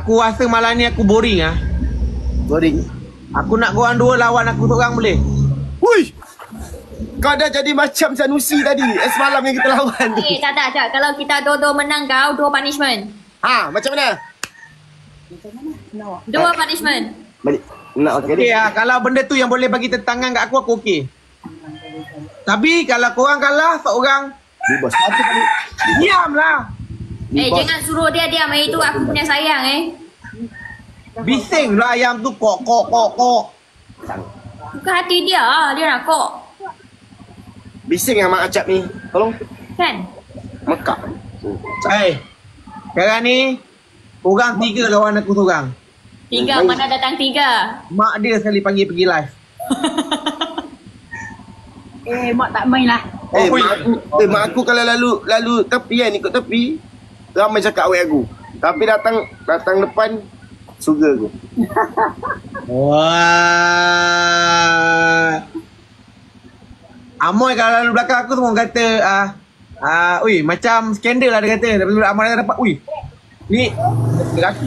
Aku rasa malam ni aku boring ah. Boring. Aku nak korang dua lawan aku seorang boleh? Hui! Kau dah jadi macam Sanusi tadi. Semalam yang kita lawan tu. Tak. Kalau kita dua-dua menang kau, 2 punishment. Macam mana? Dua punishment. Balik. Nak Okey lah, kalau benda tu yang boleh bagi tentangan kat aku okey. Tapi kalau korang kalah seorang, bebas. diamlah. Jangan suruh dia diam. Itu aku punya sayang Bising lah ayam tu kok. Bukan hati dia. Dia nak kok. Bising yang Mak Acap ni. Tolong. Kan? Mekak. Sekarang ni korang 3 lawan aku seorang. 3, mana datang 3? Mak dia sekali panggil pergi live. Mak tak main lah. Mak aku kalau lalu tepi kan, ikut tepi, ramai cakap awet aku. Tapi datang depan, suga aku. Wah. Amoy kalau lalu belakang aku semua kata macam skandal lah dia kata. Lepas tu Amoy dah dapat, ni rasa.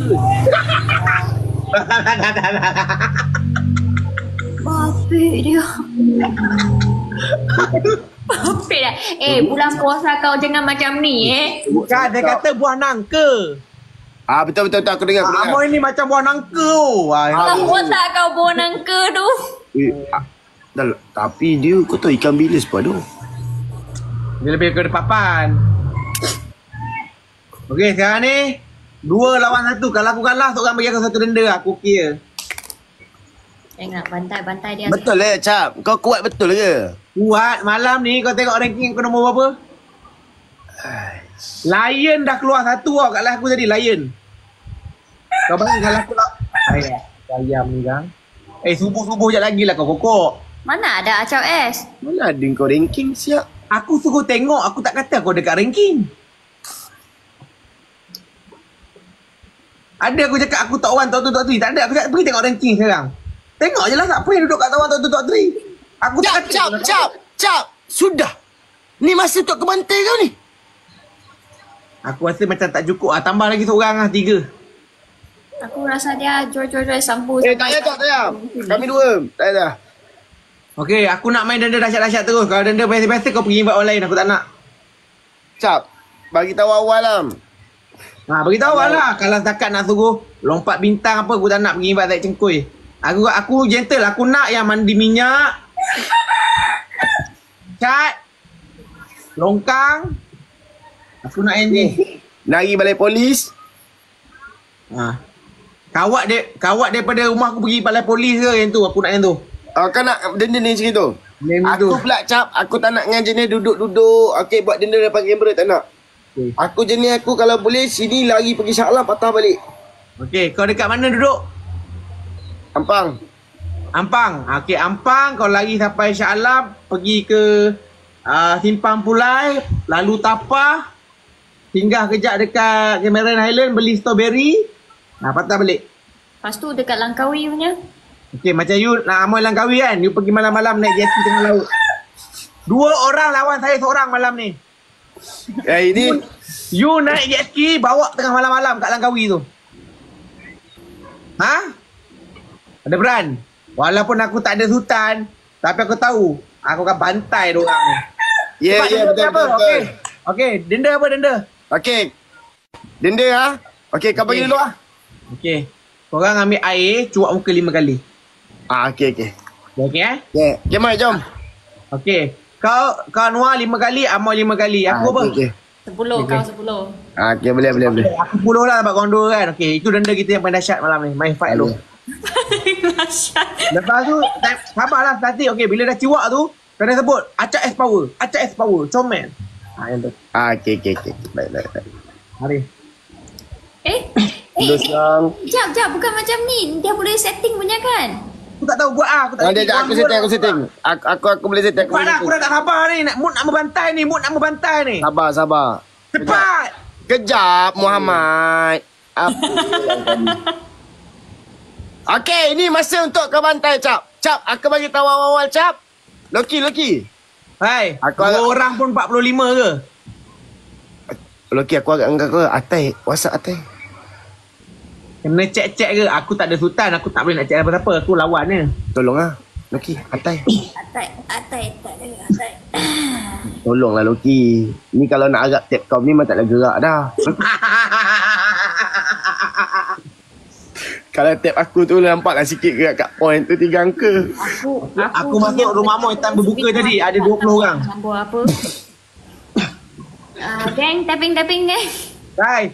Bapik dia. Bapik dah. Bulan puasa kau jangan macam ni Bukan, dia kata buah nangka. Betul aku dengar. Amoy ni macam buah nangka. Bulan puasa kau buah nangka tu. Tapi dia, kau tahu ikan bilis apa tu? Dia lebih ke papan. Okey, sekarang ni 2 lawan 1. Kalau aku kalah, seorang bagi aku 1 denda. Aku okey. Jangan bantai dia. Betul lah, Cap. Kau kuat betul ke? Kuat. Malam ni kau tengok ranking aku nombor berapa? Lion dah keluar 1 tau kat live aku tadi. Lion. Kau bayang kalau aku nak ayam ni kan. Subuh-subuh sekejap lagi lah kau kokok. Mana ada Acau S? Mana ada kau ranking siap? Aku suruh tengok. Aku tak kata kau dekat ranking. Ada aku cakap aku top 1, top 2, top 3. Tak ada. Aku cakap pergi tengok ranking sekarang. Tengok je lah siapa yang duduk kat top 1, top 2, top 3. Aku tak kata. Cap. Sudah. Ni masa untuk kebantai kau ni. Aku rasa macam tak cukup lah. Tambah lagi seorang lah. 3. Aku rasa dia joy sambu. Tak payah. Kami 2. Tak payah. Okey, aku nak main denda dahsyat-dahsyat terus. Kalau denda biasa-biasa kau pergi invite orang lain. Aku tak nak. Cap. Bagi tahu awal lah. Beritahu lah. Kalau setakat nak suruh lompat bintang apa, aku tak nak pergi invite Zaid Cengkuih. Aku gentle. Aku nak yang mandi minyak, cat, longkang. Aku nak yang ni. Nari balai polis. Kawat daripada rumah aku pergi balai polis ke yang tu. Aku nak yang tu. Kau nak denda ni macam tu? Aku pula Cap. Aku tak nak dengan jenis duduk-duduk. Okey, buat denda depan kamera. Tak nak. Aku jenis aku kalau boleh sini lari pergi Shah Alam, patah balik. Okey, kau dekat mana duduk? Ampang. Okey, Ampang. Kau lari sampai Shah Alam, pergi ke Simpang Pulai, lalu Tapah, singgah kejap dekat Cameron Highland, beli strawberry, patah balik. Lepas tu dekat Langkawi punya. Okey, macam you nak Amoy Langkawi kan, you pergi malam-malam naik jet ski tengah laut. 2 orang lawan saya seorang malam ni. Ini You naik jet ski, bawa tengah malam-malam kat Langkawi tu. Ada beran. Walaupun aku tak ada sultan, tapi aku tahu aku akan bantai diorang ni. Ya, betul. Okey, denda apa denda? Okey. Denda Okey, kau bagi dulu Okey. Korang ambil air, cuak muka 5 kali. Okey. Okey Okey, mai jom. Okey. Kau Noah 5 kali, Amoy 5 kali. Aku apa? Okey. 10, kau 10. Okey, boleh. Aku 10 lah dapat korang 2 kan. Okey, itu denda kita yang paling dahsyat malam ni. Main fight dulu. Lepas tu, sabarlah nanti. Okey, bila dah ciwak tu, kena sebut Acap S Power, comel. Yang tu. Okey. Baik. Mari. Jap, bukan macam ni. Dia boleh setting punya kan? Aku tak tahu buat aku tak aku setting. Aku boleh setting. Aku dah tak sabar ni. Mood nak membantai ni. Sabar. Cepat. Kejap, Muhammad. Okey, ini masa untuk kau bantai, Cap. Cap, aku bagi tahu awal-awal, Cap. Loki. Hai, aku orang pun 45 ke? Loki, aku agak enggak ke atai. WhatsApp atai. Kena cek-cek ke? Aku tak ada sultan. Aku tak boleh nak cek apa-apa. Aku lawan ni. Tolong lah. Loki, atai. Atai, tak ada atai. Tolonglah Loki. Ni kalau nak agak tap kau ni memang tak ada gerak dah. Kalau tap aku tu nampaklah sikit gerak kat point tu 3 angka. Aku masuk rumah Moy time berbuka tadi. Ada 20 orang. Nak buat apa? Geng, tapping geng. Guys,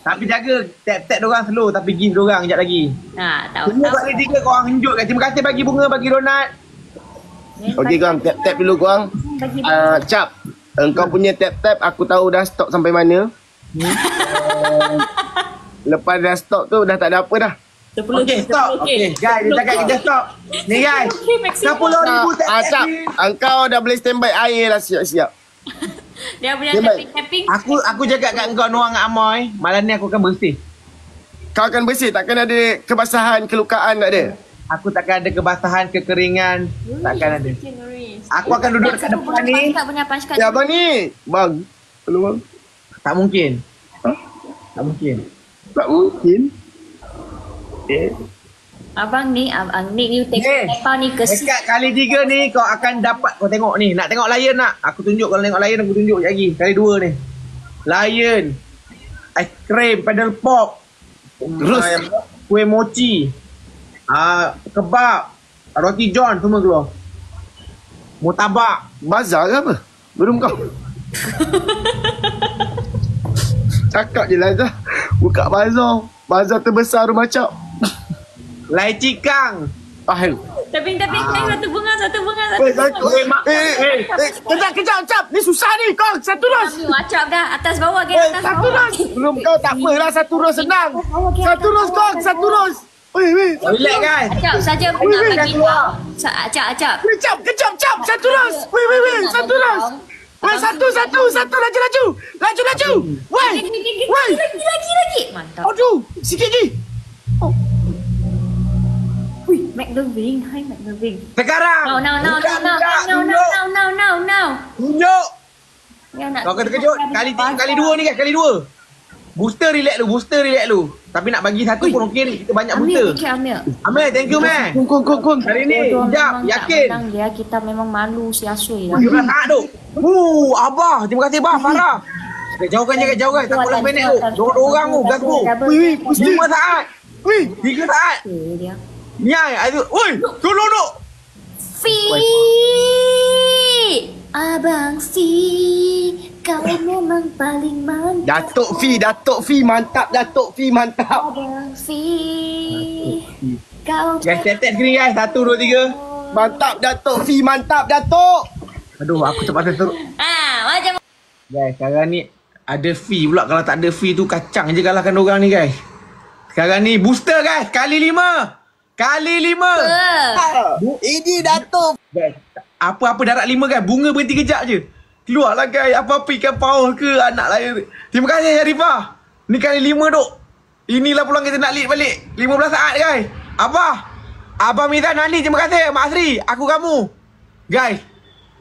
tapi jaga tap-tap diorang slow tapi give diorang sekejap lagi. Tahu. Semua kali 3 korang henjut kan. Terima kasih bagi bunga, bagi donat. Okey korang, tap-tap dulu korang. Cap, engkau punya tap-tap aku tahu dah stok sampai mana. Lepas dah stok tu dah tak ada apa dah. Okey, stop. Okey, guys, dia cakap kita stop. Ni guys, 10,000 Cap, tap-tap. engkau dah boleh standby air lah siap-siap. Dia punya tapping. Aku jaga kat engkau Noah dengan Amoy. Malam ni aku akan bersih. Kau akan bersih, takkan ada kebasahan, kelukaan tak ada? Aku takkan ada kebasahan, kekeringan. Takkan ada. Aku akan duduk dekat depan ni. Ya abang ni. Bang. Tolong bang. Tak mungkin. Tak mungkin. Tak mungkin. Abang ni you tengok lepas ni ke Dekat kali 3 ni kau akan dapat. Kau tengok ni. Nak tengok Lion tak? Aku tunjuk. Kalau tengok Lion aku tunjuk lagi. Kali 2 ni. Lion. Ice cream. Pedal pop. Terus. Kuih mochi. Kebab. Roti john semua keluar. Murtabak. Bazar ke apa? Belum kau. Cakap je lah Zah. Buka bazar. Bazar terbesar rumah Cap. Lai cikang. tapping satu bunga. Kejap Cap. Ni susah ni kau. Satu ros. Acap dah atas bawah ke atas Satu bawah. ros. Belum kau tak apalah. Satu ros senang. Satu ros kau. Satu ros. Weh. Relax guys. Acap saja nak bagi tahu. Acap. Kejap Cap. Satu ros. Weh. Satu ros. Weh, satu. Laju. Weh. Lagi. Mantap. Aduh. Sikit lagi. Ui, McLovin. Hai McLovin. Sekarang. Now. Tunjuk. Ya, nak Kau akan terkejut. Kali 2 ni guys. Kali 2. Booster relax lu. Tapi nak bagi satu pun okey. Kita banyak booster. Ambil. Amir, thank you man. Kong. Hari ni, sekejap. Yakin. Menang dia, kita memang malu si Asui lah. 17 saat tu. Abah. Terima kasih Abah. Farah. Jauhkan. Takutlah pendek tu. 2 orang tu. Gagu. Weh, 5 saat. Weh. 3 saat. Dia. Ni air. Woi, tolong duk. Fi. Abang Si, kau memang paling mantap. Datuk Fi mantap. Abang Si, kau Guys, tap screen guys. 1, 2, 3. Mantap Datuk Fi, mantap Datuk. Aduh, aku terpaksa teruk. macam Guys, sekarang ni ada fee pula. Kalau tak ada fee tu kacang je kalahkan orang ni guys. Sekarang ni booster guys. Kali 5. Ini Datuk. Guys, apa-apa darat 5 guys. Bunga berhenti kejap je. Keluarlah guys. Apa-apa ikan paus ke anak lain. Terima kasih Syarifah. Ni kali 5 duk. Inilah peluang kita nak lead balik. 15 saat guys. Abang Mizan Nani. Terima kasih Mak Asri. Aku kamu. Guys.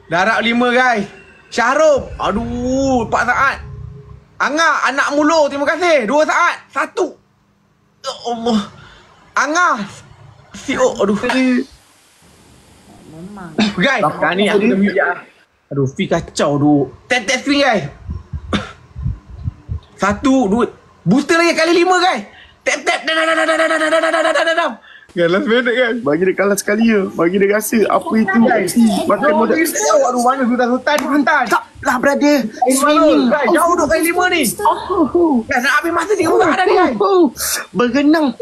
Darat 5 guys. Syahrum. Aduh 4 saat. Angah. Anak Mulu. Terima kasih. 2 saat. 1. Ya Allah. Angah. Aduh. memang. Guys, sekarang ni aku dah mute je. Aduh, Fi kacau tu. Tap screen guys. 1, 2. Booster lagi kali 5 guys. Tap. Dah. Kan last minute kan. Bagi dia kalah sekali je. Bagi dia rasa apa itu. Makan modal. Aduh, mana sultan hantar. Tak lah brother. Guys, jauh duk kali 5 ni. Guys, nak habis masa 3 orang dah ni guys. Berenang.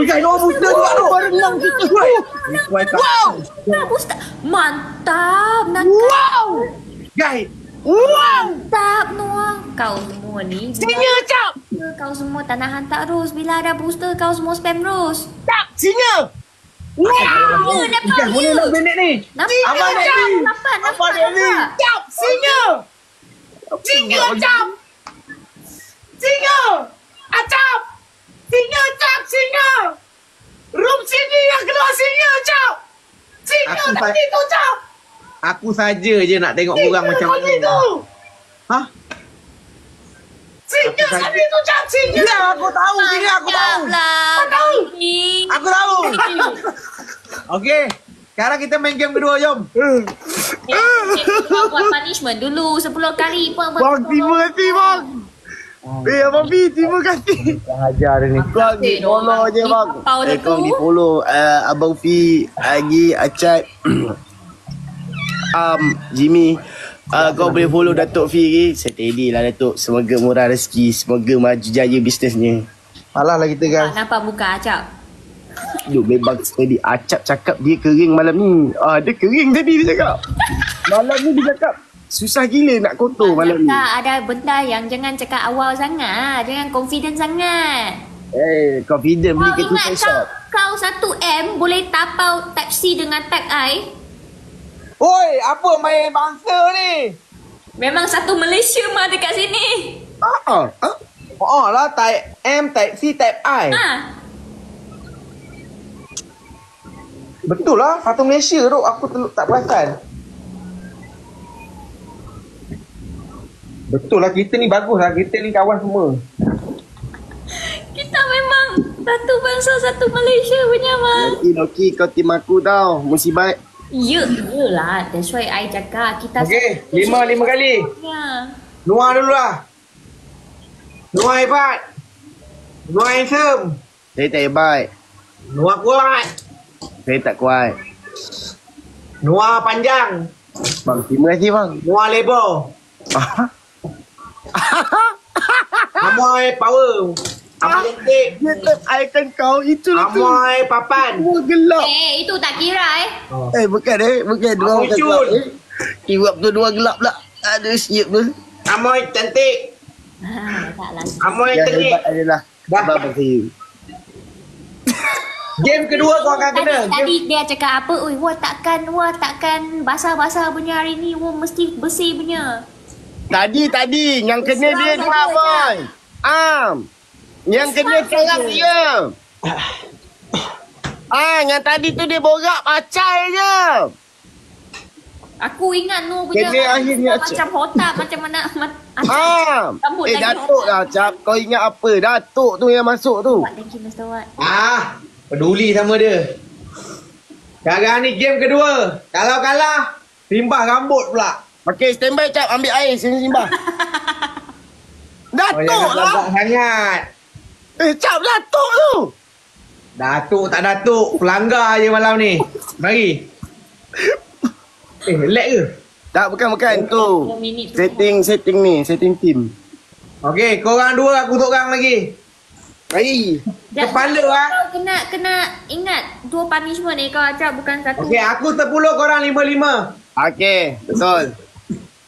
Guys, no booster juga tu. Berenang kita. Wow. Mantap. Wow. Guys, Mantap Noah. Kau semua ni. Singa cap. Kau semua tak nak hantar Rose. Bila ada booster kau semua spam Rose. Tak. Singa. Wow. guys, boleh lah minit ni. Abang Nampak. Cap. Singa. Singa cap. Singa. Acap. Singa cap. Singa. Room sini yang keluar singa cap. Singa tadi tu cap. Aku saja je nak tengok orang macam mana. Tu. Hah? Singa tadi tu Cap, singa. Ya, aku tahu singa, aku tahu. lah. Aku tahu. Okey. Sekarang kita main game kedua, jom. Buat punishment dulu 10 kali pun. Bang, terima kasih bang. Abang B, terima kasih. Hajar ni. Kau ni follow je bang. Kau ni follow Abang Fi, Agi, Acat, Jimmy. Kau boleh follow Datuk Fi lagi. Steady lah Datuk. Semoga murah rezeki. Semoga maju jaya bisnesnya. Alah lah kita guys. Nampak muka Acap. Duk memang steady. Acap cakap dia kering malam ni. Dia kering tadi dia cakap. Malam ni dia cakap susah gila nak kotor malam ni. Ada benda yang jangan cakap awal sangat. Jangan confident sangat. Confident beli Kau ke ingat tu shop. kau 1M boleh tapau type C dengan type I? Oi, apa main bangsa ni? Memang satu Malaysia mah dekat sini. Oh lah, type M, type C, type I. Betul lah, satu Malaysia tu. Aku tak perasan. Betul lah, kita ni bagus lah. Kita ni kawan semua. Kita memang satu bangsa, satu Malaysia punya mah. Loki kau tim aku tau. Musibat. Yelah. That's why I cakap kita. Okey, lima kali. Ya. Noah dulu lah. Noah hebat. Noah handsome. Saya tak hebat. Noah kuat. Saya tak kuat. Noah panjang. Bang, terima kasih bang. Noah lebar. Amoy power. Amoy lentik. Dia tak icon kau. Itulah tu. Amoy papan. Semua gelap. Itu tak kira Bukan Bukan dua Amoy orang cun. gelap. Tiwap tu dua gelap pula. Aduh siap tu. Amoy cantik. Taklah. Amoy Yang terik. hebat adalah Dah. Abang saya. Game kedua kau akan kena. Tadi dia cakap apa? Oi, wah takkan basah-basah punya hari ni. Wah mesti bersih punya. Tadi yang kena dia Serang dia saja, boy. Yang kena serang dia. Yang tadi tu dia borak pacai je. Aku ingat Nur punya Kena akhirnya, macam hotak macam mana Rambut lagi Datuk lah Cap. Kau ingat apa? Datuk tu yang masuk tu. Thank you Mr. Wat. Peduli sama dia. Sekarang ni game kedua. Kalau kalah, simbah rambut pula. Okey, standby Cap. Ambil air sini simbah. Datuk lah. Sangat. Cap Datuk tu. Datuk tak datuk. Pelanggar je malam ni. Mari. Lag ke? Tak, bukan tu. 2 minit tu. Setting team. Okey, korang dua, aku seorang lagi. Mari. Kepala lah. Kau kena ingat 2 punishment ni kau acap bukan satu. Okey, aku 10, korang 5-5. Okey, betul.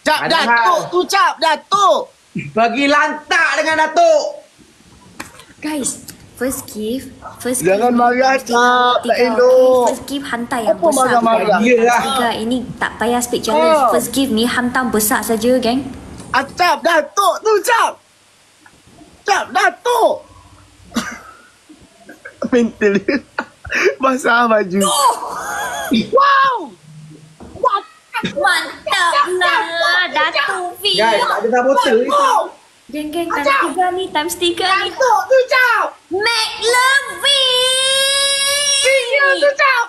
Cap Ada Datuk hal. tu Cap, Datuk. Bagi lantak dengan Datuk. Guys, first gift. Jangan marah, Cap. Tak elok. First gift hantar yang Apa besar. marah-marah? Iyalah. Tiga, ini tak payah speak challenge. First gift ni hantar besar saja, geng. Cap Datuk tu Cap. Cap Datuk. Mental dia. Basah baju. Wow. Mantap lah, Datuk V. Guys, tak ada saboteur ni. Geng-geng, times 3 ni, times 3 ni. Datuk tu Cap. Make love V. Tu Cap.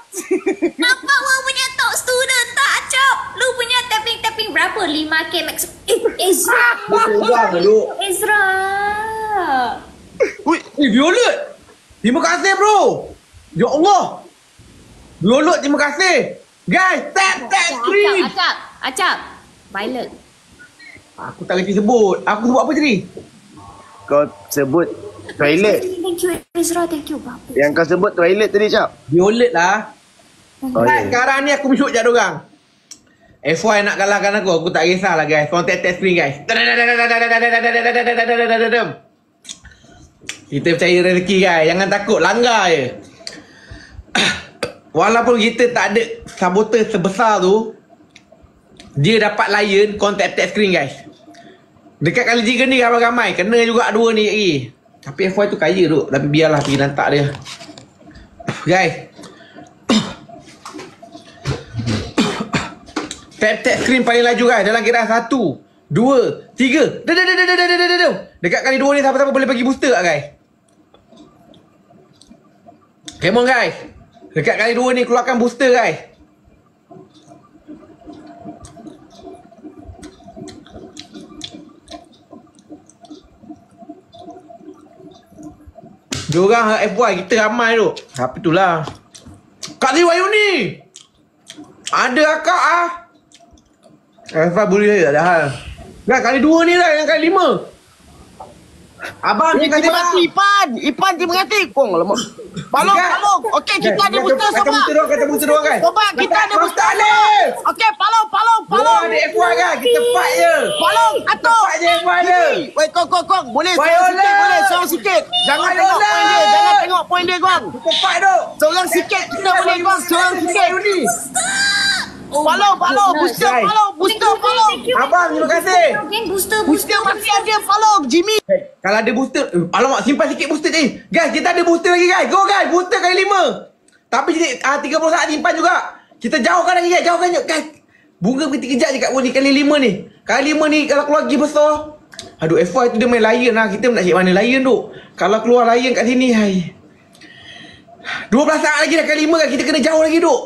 Nampak orang punya top student tak, Acap? Lu punya tapping berapa? 5K max. Ezra. Korang dulu. Ezra. Violet. Terima kasih bro. Ya Allah. Violet, terima kasih. Guys, tap screen. Acap. Violet. Aku tak kerti sebut. Aku sebut apa tadi? Kau sebut toilet. Thank you Ezra, thank you. Bapa. Yang kau sebut toilet tadi Cap. Violet lah. Oh, Guys, ya. sekarang ni aku mesut je dorang. FY nak kalahkan aku tak kisahlah guys. Korang tap screen guys. Kita percaya rezeki guys. Jangan takut, langgar je. Walaupun kita tak ada saboteur sebesar tu, dia dapat lion, korang tap screen guys. Dekat kali 3 ni ramai-ramai. Kena juga 2 ni lagi. Tapi FY tu kaya tu. Tapi biarlah pergi lantak dia. Guys, tap screen paling laju guys. Dalam kira 1, 2, 2, 3. Dah. Dekat kali 2 ni siapa-siapa boleh bagi booster tak guys? Come on guys. Dekat kali 2 ni keluarkan booster guys. Diorang FY kita ramai tu. Tapi itulah. Kak Lee Wayu ni. Ada akak ah. FY boleh tak ada hal. Guys, kali 2 ni lah yang kali 5. Abang terima kasih bang. Ipan terima kasih. Kong lama. Balong. Okey, kita ada booster sobat. Kata booster doang guys. Sobat, kita ada booster ni. Okey, balong. Ada FY kan. Kita fight je. Balong atuk. Fight je FY je. Wei, kong. Boleh seorang sikit. Jangan tengok poin dia, Gong. Kita fight tu. Seorang sikit kita boleh, Gong. Seorang sikit. Balong. Booster. Abang, terima kasih. Geng booster. Booster masih ada, balong. Jimmy. Kalau ada booster, alamak simpan sikit booster ni. Guys, kita ada booster lagi guys. Go guys, booster kali 5. Tapi 30 saat simpan juga. Kita jauhkan lagi guys, jauhkan guys. Bunga berhenti kejap je kat ni kali 5 ni. Kali 5 ni kalau keluar lagi besar. Aduh, FY tu dia main lion lah. Kita nak cari mana lion tu. Kalau keluar lion kat sini, hai. 12 saat lagi dah kali 5 kan. Kita kena jauh lagi duk.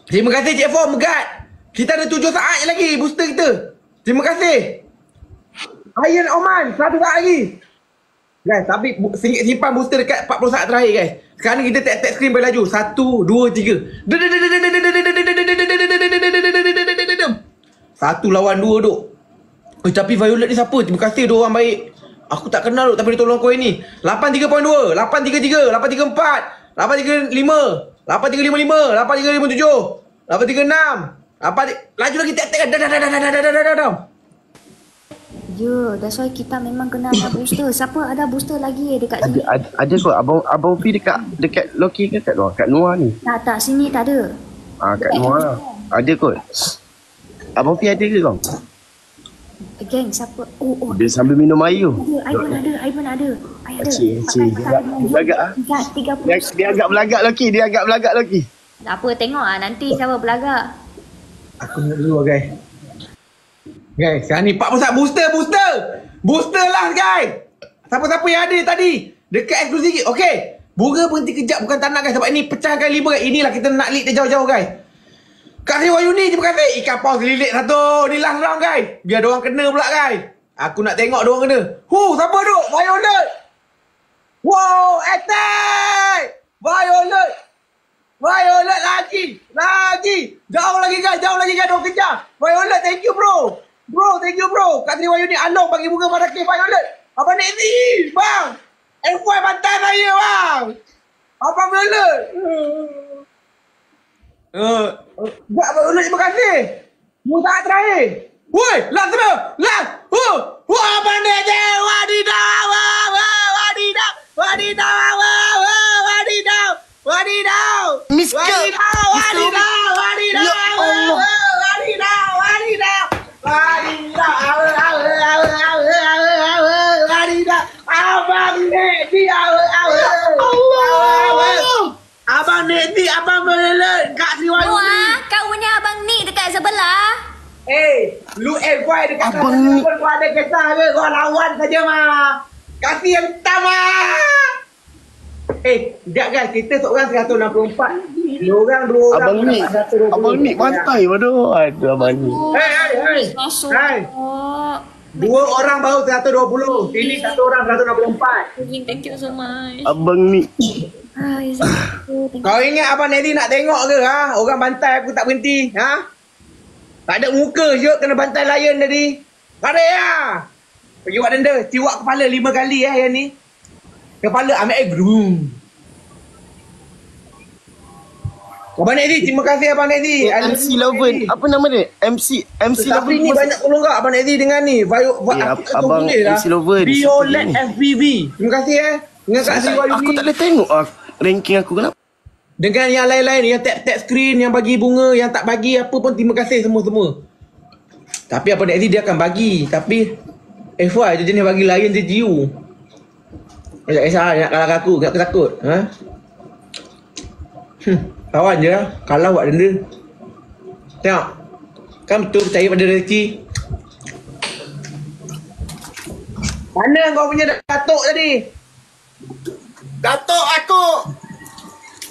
Terima kasih Cik Fo, Megat. Kita ada 7 saat lagi booster kita. Terima kasih. Iron Oman, 1 saat lagi. Guys, tapi simpan booster dekat 40 saat terakhir guys. Sekarang ni kita tap screen bagi laju. 1, 2, 3. 1 lawan 2 duk. Tapi Violet ni siapa? Terima kasih dia orang baik. Aku tak kenal duk tapi dia tolong koin ni. 83.2, 833, 834, 835, 8355, 8357, 836. Laju lagi tap kan. Dah. Ya, that's why kita memang kena ada booster. Siapa ada booster lagi dekat sini? Ada kot. Abang Fi dekat Loki ke kat luar? Kat Noah ni. Tak, sini tak ada. Kat Noah lah. Ada kot. Abang Fi ada ke kau? Geng, siapa? Oh. Dia sambil minum air tu. Aiman ada. Cik. Belagak ah. 30. Dia agak belagak Loki. Tak apa, tengok nanti siapa belagak. Aku nak dulu guys. Guys, sekarang ni 40 saat booster. Booster lah guys. Siapa-siapa yang ada tadi dekat eksklusif. Okey. Bunga berhenti kejap bukan tak nak guys. Sebab ini pecahkan 5 guys. Inilah kita nak lead dia jauh-jauh guys. Kak Wayu ni terima kasih. Ikan paus lilit satu. Ni last round guys. Biar diorang kena pula guys. Aku nak tengok diorang kena. Siapa tu? Violet. Wow, attack. Violet lagi. Jauh lagi guys. Diorang kejar. Violet, thank you bro. Thank you bro. Kak Wayu ni Along bagi bunga pada K Violet. Abang Nekzi, bang. FY bantai saya bang. Abang Violet. Violet terima kasih. Saat terakhir. Woi, last semua. Last. Abang Nekzi. Wadidaw. Miska. Abang Nekzi, Abang Violet, Kak Sri Wayu ni. Kau punya abang ni dekat sebelah. Lu FY dekat Abang ni. kau ada kisah ke? Kau lawan saja mah. Kasih yang pertama. Sekejap guys, kita seorang 164. Diorang 2 orang. Abang ni bantai bodoh. Aduh abang ni. Masuk. 2 orang baru 120. Sini 1 orang 164. Thank you so much. Abang ni. Kau ingat Abang Nekzi nak tengok ke? Orang bantai aku tak berhenti. Tak ada muka je kena bantai lion tadi. Tarik lah. Pergi buat denda. Ciwak kepala 5 kali yang ni. Kepala ambil air. Abang Nekzi, terima kasih Abang Nekzi. MC Loven. Apa nama dia? MC Tapi Loven. ni banyak tolong kak Abang Nekzi dengan ni. Abang MC Loven. Violet FPV. Terima kasih dengan Kak Sri Wayu Aku ni. tak boleh tengok ranking aku kenapa? Dengan yang lain-lain, yang tap screen, yang bagi bunga, yang tak bagi apa pun terima kasih semua-semua. Tapi Abang Nekzi dia akan bagi. Tapi FY dia jenis bagi lain dia jiu. Tak kisah nak kalah aku, tak takut. Kawan je lah. Kalah buat denda. Tengok. Kan betul percaya pada rezeki. Mana kau punya datuk tadi? Datuk aku.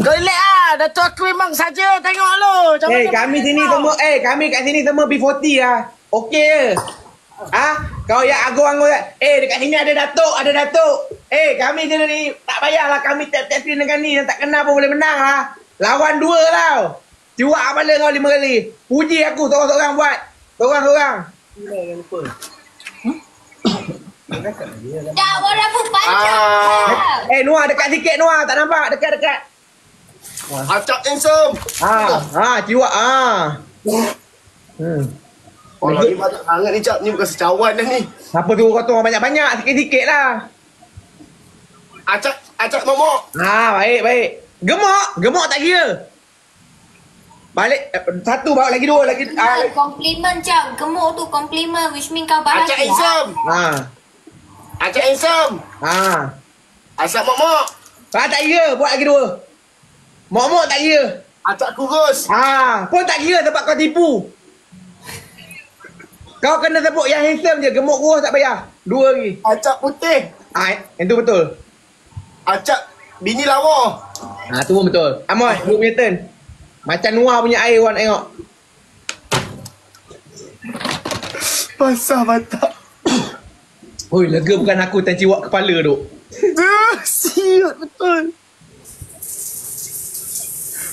Kau relax lah. Datuk aku memang saja tengok lu. Kami sini semua, kami kat sini semua B40 lah. Okey je. Kau yang agung-agung dekat sini ada datuk. Kami je ni tak payahlah kami tap-tap screen dengan ni yang tak kenal pun boleh menang lah. Lawan 2 tau. Cuak kepala kau 5 kali. Puji aku seorang-seorang buat. Seorang-seorang. Dah orang pun panjang. Noah dekat sikit Noah. Tak nampak. Dekat. Acak handsome. Ciwak. Oh, lagi banyak sangat ni, Cak. Ni bukan secawan dah ni. Apa tu kau tu banyak-banyak. Sikit-sikit lah. Acak momok. Baik. Gemuk tak kira. Balik. Satu bawa lagi 2 lagi. Compliment Cak. Gemuk tu compliment. Which mean kau bahagia. Acak handsome. Acak handsome. Acak momok. Tak kira. Buat lagi 2. Mok-mok tak kira. Acak kurus. Pun tak kira sebab kau tipu. Kau kena sebut yang handsome je. Gemuk kurus tak payah. 2 lagi. Acak putih. Yang tu betul. Acak bini lawa. Tu pun betul. Amoy, lu punya turn. Macam Noah punya air orang tengok. Basah batak. Oi, lega bukan aku tan ciwak kepala duk. Siut betul.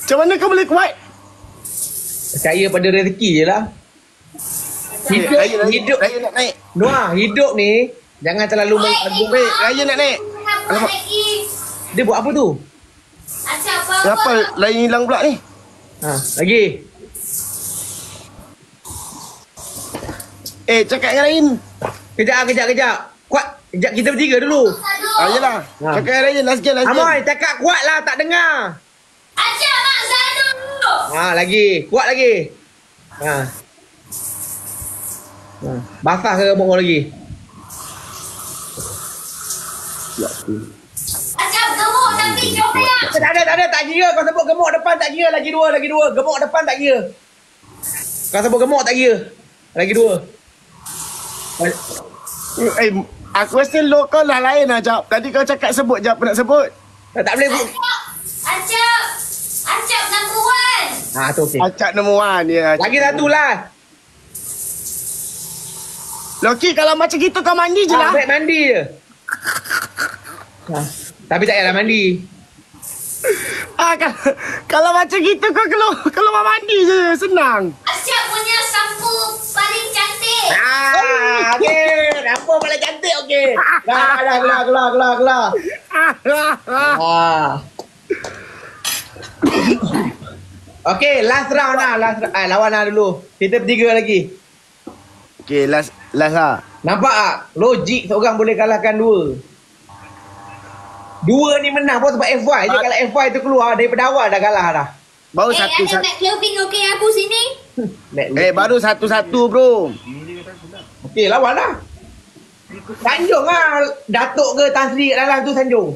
Macam mana kau boleh kuat? Percaya pada rezeki je lah. Hidup Raya nak naik. Noah, hidup ni jangan terlalu mengagung. Raya nak naik. Apa lagi? Dia buat apa tu? Acak apa? Kenapa lain hilang pula ni? Lagi. Cakap dengan lain. Kejap. Kuat. Kejap kita bertiga dulu. Yelah. Cakap dengan lain. Last game. Amoy, cakap kuat lah. Tak dengar. Acak Mak Zanu. Lagi. Kuat lagi. Basah ke rambut kau lagi? Acak gemuk tapi comel. Tak ada. Tak kira. Kau sebut gemuk depan tak kira. Lagi dua. Gemuk depan tak kira. Kau sebut gemuk tak kira. Lagi 2. Aku rasa lo kau lah lain lah, Jap. Tadi kau cakap sebut je apa nak sebut. Tak boleh. Acak number 1. Tu okey. Acak nombor 1 ya. Lagi satu lah. Loki, kalau macam gitu kau mandi je lah. Baik mandi je. Tapi tak payahlah mandi. Kalau macam gitu kau keluar mandi je. Senang. Acak punya sampo paling cantik. Okey. Nampak paling cantik okey. Dah, keluar. Okey, last round lah. Lawan lah dulu. Kita bertiga lagi. Okey, last lah. Nampak tak? Logik seorang boleh kalahkan 2. 2 ni menang pun sebab FY je. Kalau FY tu keluar daripada awal dah kalah dah. Baru Ada satu. McLovin okey aku sini. Baru satu-satu bro. Okey, lawan lah. Sanjung lah. Datuk ke Tan Sri kat dalam tu sanjung.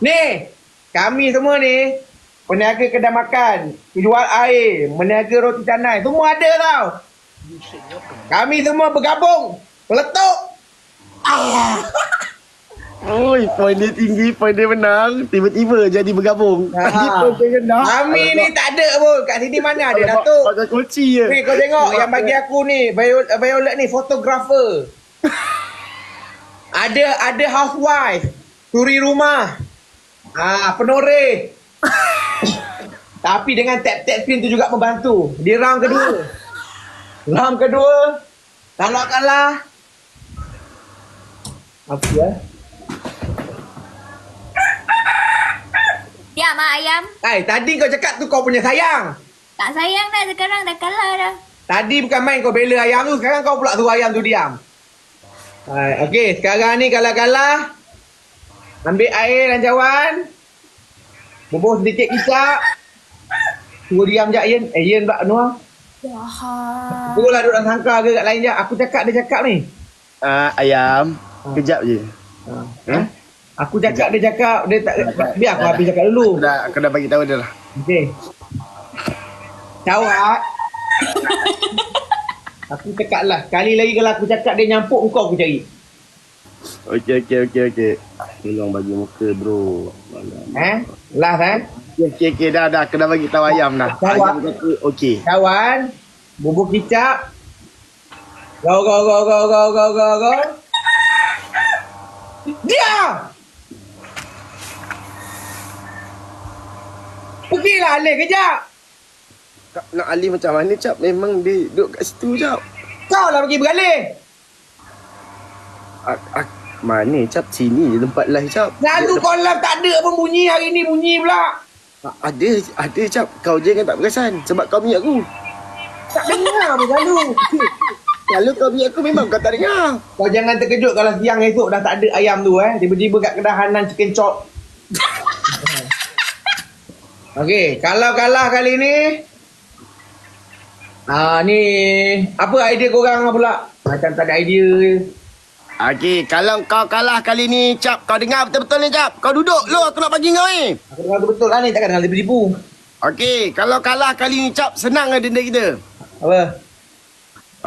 Ni, kami semua ni peniaga kedai makan, jual air, meniaga roti canai, semua ada tau. Kami semua bergabung, meletup. Oi, poin dia tinggi, poin dia menang. Tiba-tiba jadi bergabung. Poin dia rendah. Kami ni tak ada pun. Kat sini mana ada Datuk. Pakai kunci je. Ni kau tengok yang bagi aku ni, Violet ni fotografer. Ada housewife, suri rumah. Penoreh. Tapi dengan tap-tap screen tu juga membantu. Di round kedua. Kalau kalah. Apa ya? Ya, Mak Ayam. Tadi kau cakap tu kau punya sayang. Tak sayang dah, sekarang dah kalah dah. Tadi bukan main kau bela ayam tu, sekarang kau pula suruh ayam tu diam. Okey, sekarang ni kalau kalah, ambil air dan cawan. Bubuh sedikit kisap. Suruh diam je Ian. Ian pula Noah. Jahat. Suruhlah duduk dalam sangka ke kat lain je. Aku cakap, dia cakap ni. Ayam. Kejap je. Aku cakap, dia cakap. Dia tak, biar aku habis cakap dulu. Aku dah bagi tahu dia lah. Okey. Cawat. Aku cakap lah. Kali lagi kalau aku cakap dia nyampuk, kau aku cari. Okey. Tolong bagi muka bro. Last Okey, dah. Kena bagi tahu ayam dah. Kawan. Ayam kata okey. Kawan, bubur kicap. Go. Dia! Pergilah Alif kejap. Nak alih macam mana Cap? Memang dia duduk kat situ Cap. Kau lah pergi beralih. Mana Cap? Sini je tempat live Cap. Lalu kau live tak ada pun bunyi. Hari ni bunyi pula. Ada Cap. Kau je kan tak perasan. Sebab kau minyak aku. Tak dengar pun selalu. Kalau kau minyak aku memang kau tak dengar. Kau jangan terkejut kalau siang esok dah tak ada ayam tu Tiba-tiba kat kedai Hanan chicken chop. Okey, kalau kalah kali ni ni apa idea korang pula? Macam tak ada idea. Okey, kalau kau kalah kali ni Cap, kau dengar betul-betul ni Cap. Kau duduk lu aku nak bagi kau ni. Aku dengar betul lah ni, takkan dengar tipu-tipu. Okey, kalau kalah kali ni Cap, senang lah denda kita. Apa?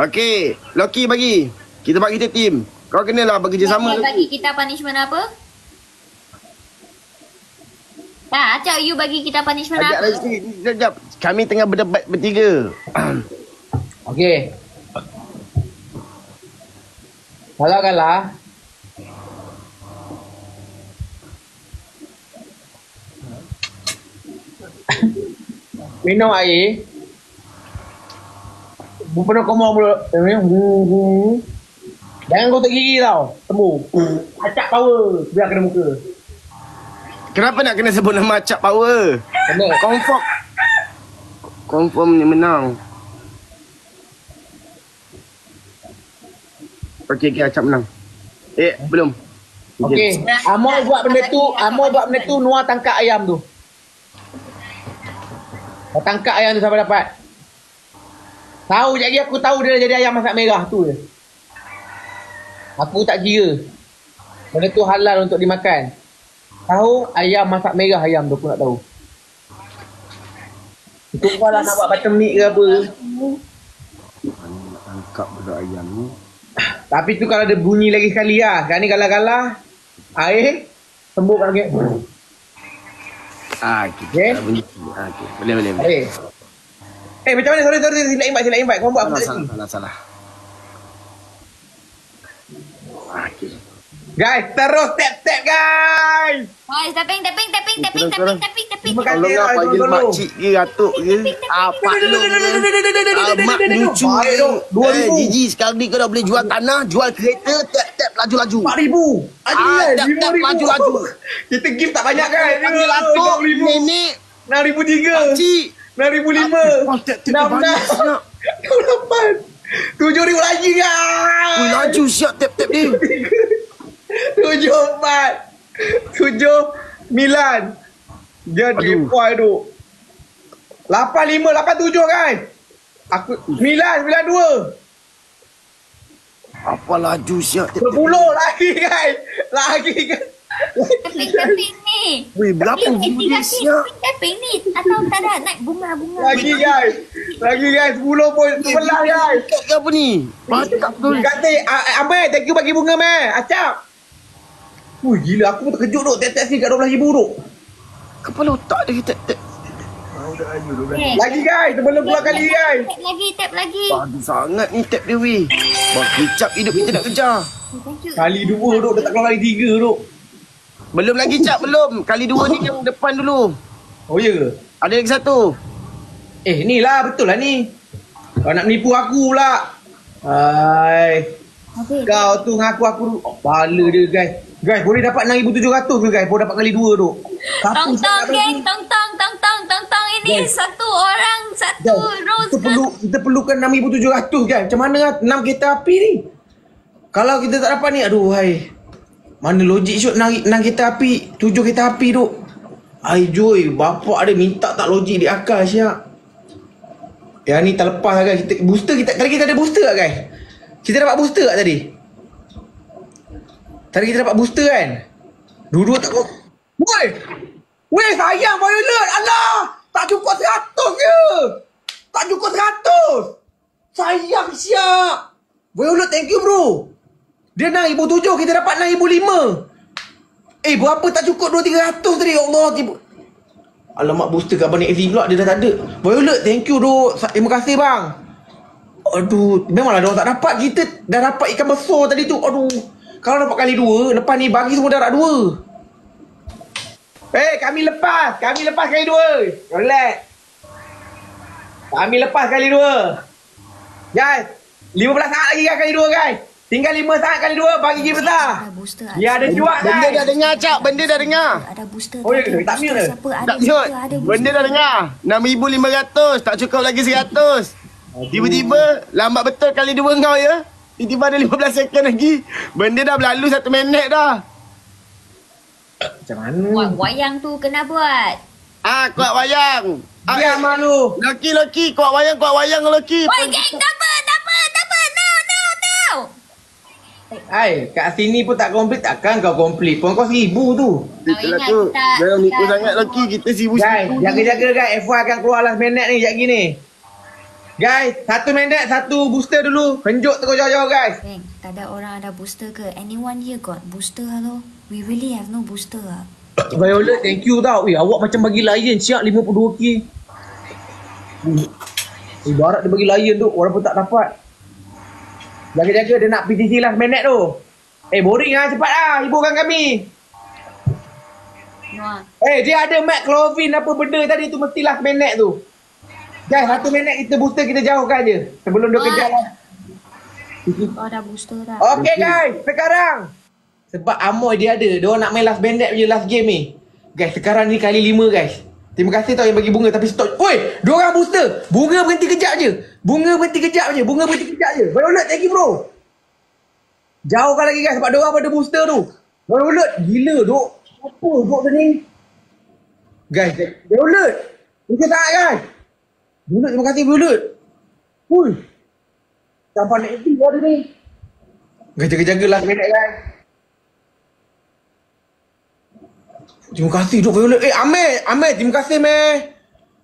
Okey, Loki bagi. Kita bagi kita team. Kau kenalah bekerjasama. Bagi kita punishment apa? Acap, you bagi kita punishment Ajak apa? lagi sikit. Sekejap. Kami tengah berdebat bertiga. Okey. Kalau kalah minum air. Bukan kau mau mula. Jangan kau tak gigi tau. Temu. Acak power. Biar kena muka. Kenapa nak kena sebut nama Cap Power? Kena. Confirm ni menang. Okey, Acap menang. Belum. Okey. Amor buat benda tu Noah tangkap ayam tu. Kau tangkap ayam tu sampai dapat. Tahu jadi aku tahu dia jadi ayam masak merah tu je. Aku tak kira. Benda tu halal untuk dimakan. Tahu ayam masak merah ayam tu aku nak tahu. Itu kau lah nak buat bottom meat ke apa. Nak tangkap budak ayam ni. Tapi tu kalau ada bunyi lagi sekali lah. Sekarang ni kalah-kalah. Air. Sembuk lagi. Okay. Boleh. Air. Macam mana? Sorry. Silap invite. Kau buat aku tak lagi. Salah. Okay. Guys, terus tap guys. Guys, tapping. Terima kasih. Kalau kau panggil makcik ke Atuk ke apa lu mak lucu Gigi sekarang ni kau dah boleh jual tanah, jual kereta, tap laju-laju 4,000 tap laju-laju. Kita gift tak banyak kan. Panggil Atuk, nenek, 6,003 makcik 6,005 6,000 8 7,000 lagi guys. laju siap tap dia 7,4 7,9 jadi point tu 85 87 guys. Aku 992 apa laju siap tap 10 lagi guys. Tapping ni. weh berapa bunyi siap Tapping ni. Atau tak ada naik bunga-bunga. lagi guys 10 pun 11 guys. tap apa ni mantap tu Kata Amir, thank you bagi bunga meh. Acap. Gila aku pun terkejut duk. Tap-tap sini kat 12,000 duk. kepala otak dia tap Lagi guys, sebelum keluar kali guys. Tap lagi. bagus sangat ni tap dia weh. Bang kicap hidup kita nak kejar. Thank you. Kali 2 duk, dah tak keluar kali 3 duk. Belum lagi Cap, belum. Kali 2 ni yang depan dulu. Oh ya ke? Ada lagi satu. Ni lah, betul lah ni. Kau nak menipu aku pula. Hai. Okay. Kau tu ngaku aku dulu. Bala dia guys. Guys, boleh dapat 6,700 ke guys? Boleh dapat kali 2 duk. Tong geng, tong. Ini Guys. satu orang, satu rose. Kita perlukan 6,700 guys. Macam mana 6 kereta api ni? Kalau kita tak dapat ni, aduh hai. Mana logik syut 6 kereta api, 7 kereta api duk. Ai joy, bapak dia minta tak logik di akal siap. Yang ni tak lepas lah guys. Tadi kita ada booster tak guys? Kita dapat booster tak tadi? Tadi kita dapat booster kan? Dua-dua tak kau. Weh sayang Violet. Alah, tak cukup 100 je. Tak cukup 100. Sayang siap. Violet, thank you bro. Dia 6,700, kita dapat 6,500. Berapa tak cukup 200-300 tadi? Ya Allah, alamak, booster kat Abang Exi pula dia dah tak ada. Violet, thank you duk. Terima kasih bang. Aduh, memanglah dia orang tak dapat. Kita dah dapat ikan besar tadi tu. Aduh, kalau dapat kali 2, lepas ni bagi semua darab 2. Kami lepas kali 2. Relax. Kami lepas kali 2. Guys, 15 saat lagi kan kali 2 guys. Tinggal 5 saat kali 2 bagi game besar. Dia ada cuak guys. Benda dah dengar, Cak. Benda dah dengar. Ada booster. Oh, ya ke? Tak mute ke? Tak mute. Benda dah dengar. 6,500. Tak cukup lagi 100. Tiba-tiba lambat betul kali 2 kau ya. Tiba-tiba ada 15 second lagi. Benda dah berlalu 1 minit dah. Macam mana? Buat wayang tu kena buat. Kuat wayang. Biar malu. Loki, kuat wayang, Loki. Oi, geng, double. No. Kat sini pun tak komplit. Takkan kau komplit pun. Kau 1,000 tu. Itulah tu. Jangan mikir sangat Loki. Kita Guys, jaga-jaga guys. FY akan keluar last minute ni. Sekejap gini. Guys, 1 minit 1 booster dulu. Penjuk terus jauh-jauh guys. Geng, tak ada orang ada booster ke? Anyone here got booster hello? We really have no booster ah. Violet, thank you tau. Awak macam bagi lion siap 52k. Ibarat dia bagi lion tu, orang pun tak dapat. Jaga-jaga dia nak PTC last minute tu. Boring lah, cepat lah. Hiburkan kami. No. Dia ada Mac Clovin apa benda tadi tu mesti last minute tu. Guys, 1 minit kita booster, kita jauhkan je. Sebelum dia kejar lah. Kau ada booster dah. Okay guys, sekarang. Sebab Amoy dia ada. Dia nak main last minute punya last game ni. Guys, sekarang ni kali 5 guys. Terima kasih tau yang bagi bunga tapi stop. Oi, diorang booster. Bunga berhenti kejap je. Violet, thank you bro. Jauhkan lagi guys sebab diorang pada booster tu. Violet, gila duk. Apa duk tadi? Guys, Violet. Terima sangat guys. Violet, terima kasih Violet. Hui. Sampai nak aktif ada ni. Guys, jaga-jaga last minute guys. Terima kasih duk Violet. Amir, terima kasih meh.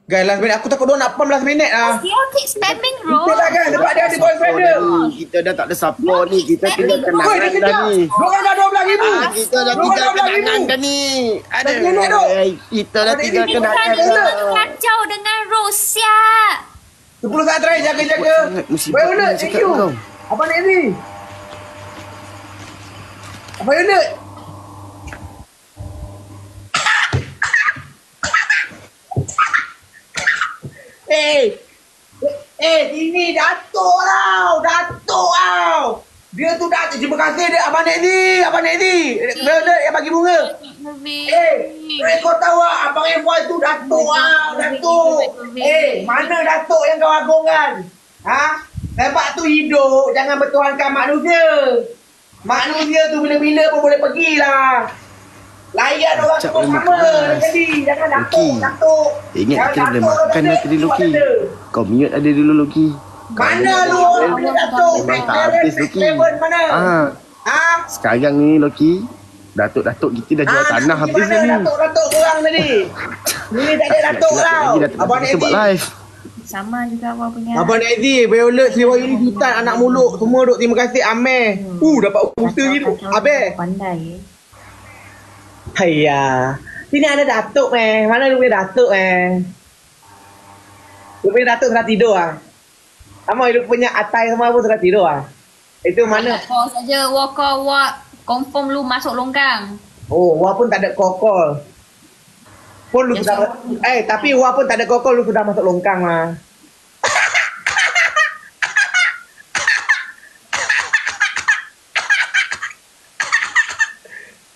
Guys, last minute aku takut dia nak pump last minute lah. Dia keep spamming bro. Kita dah guys, sebab dia ada boyfriend dia. Kita dah tak ada support ni. Kita tinggal kenangan dah ni. Diorang dah 12,000. Kita dah tinggal kenangan dah ni. Ada minit tu. Kita dah tinggal Bukan kenangan tu dah. kacau dengan Rosia. 10 saat terakhir, jaga-jaga. Musibah Violet, ni thank cakap you. kau. Abang nak ni. Violet. Sini Datuk tau. Dia tu Datuk. Terima kasih dia Abang Nek ni. Violet yang bagi bunga. Kau tahu tak Abang F1 tu Datuk Datuk. Mana Datuk yang kau agungkan? Sebab tu hidup jangan bertuhankan manusia. Manusia tu bila-bila pun boleh pergilah. Layan orang semua sama. Jadi jangan Datuk. Ingat kita boleh makan dah tadi Loki. Kau mute ada dulu Loki. Mana lu? Datuk. Memang tak habis Loki. Mana? Sekarang ni Loki, Datuk kita dah jual tanah habis dah ni. Datuk korang tadi. Ni tak ada Datuk tau. Abang Nek buat live. Sama juga awak punya. Abang Nek Violet, Sewa ini Sultan, anak muluk semua duk. Terima kasih Amir. Dapat booster gitu. Habis. Pandai Hayya. Sini ada Datuk Mana lu punya Datuk Lu punya Datuk sudah tidur Sama lu punya atai semua pun sudah tidur Itu mana? Kau saja wak confirm lu masuk longkang. Wah pun tak ada kokol. Pun lu sudah tapi wah pun tak ada kokol lu sudah masuk longkang lah.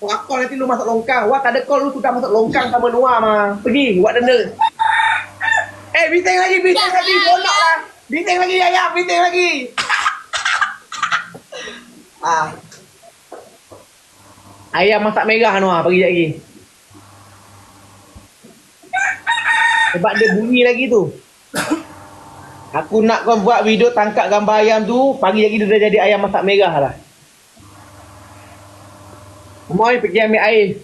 Kau nanti lu masuk longkang. Wah tak ada call lu sudah masuk longkang sama Noah mah. Pergi buat denda. Bintang lagi. Bonok lah. Bintang lagi ayam, bintang lagi. Ayam masak merah Noah, pergi lagi. Sebab dia bunyi lagi tu. Aku nak kau buat video tangkap gambar ayam tu, pagi lagi dia dah jadi ayam masak merah lah. Moy pergi ambil air.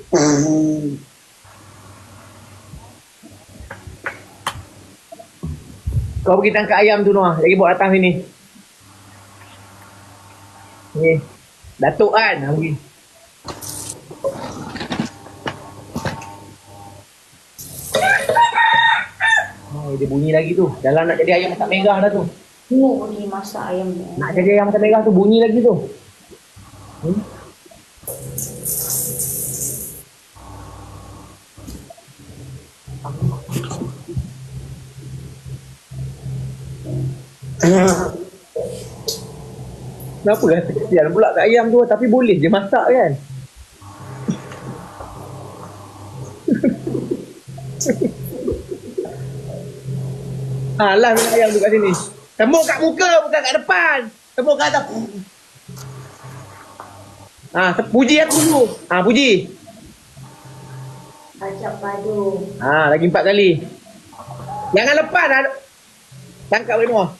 Kau pergi tangkap ayam tu Noah. Lagi bawa datang sini. Ni. Datuk kan? Pergi. Dia bunyi lagi tu. Dalam nak jadi ayam masak megah dah tu. Oh, ni masak ayam ni. Nak jadi ayam masak megah tu bunyi lagi tu. Kenapa kan kesian pula kat ayam tu, tapi boleh je masak kan. Alah minyak ayam tu kat sini. Tembuk kat muka bukan kat depan. Tembuk kat atas. Puji aku dulu. Puji. Ajak padu. Lagi 4 kali. Jangan lepas. Tangkap bagi semua.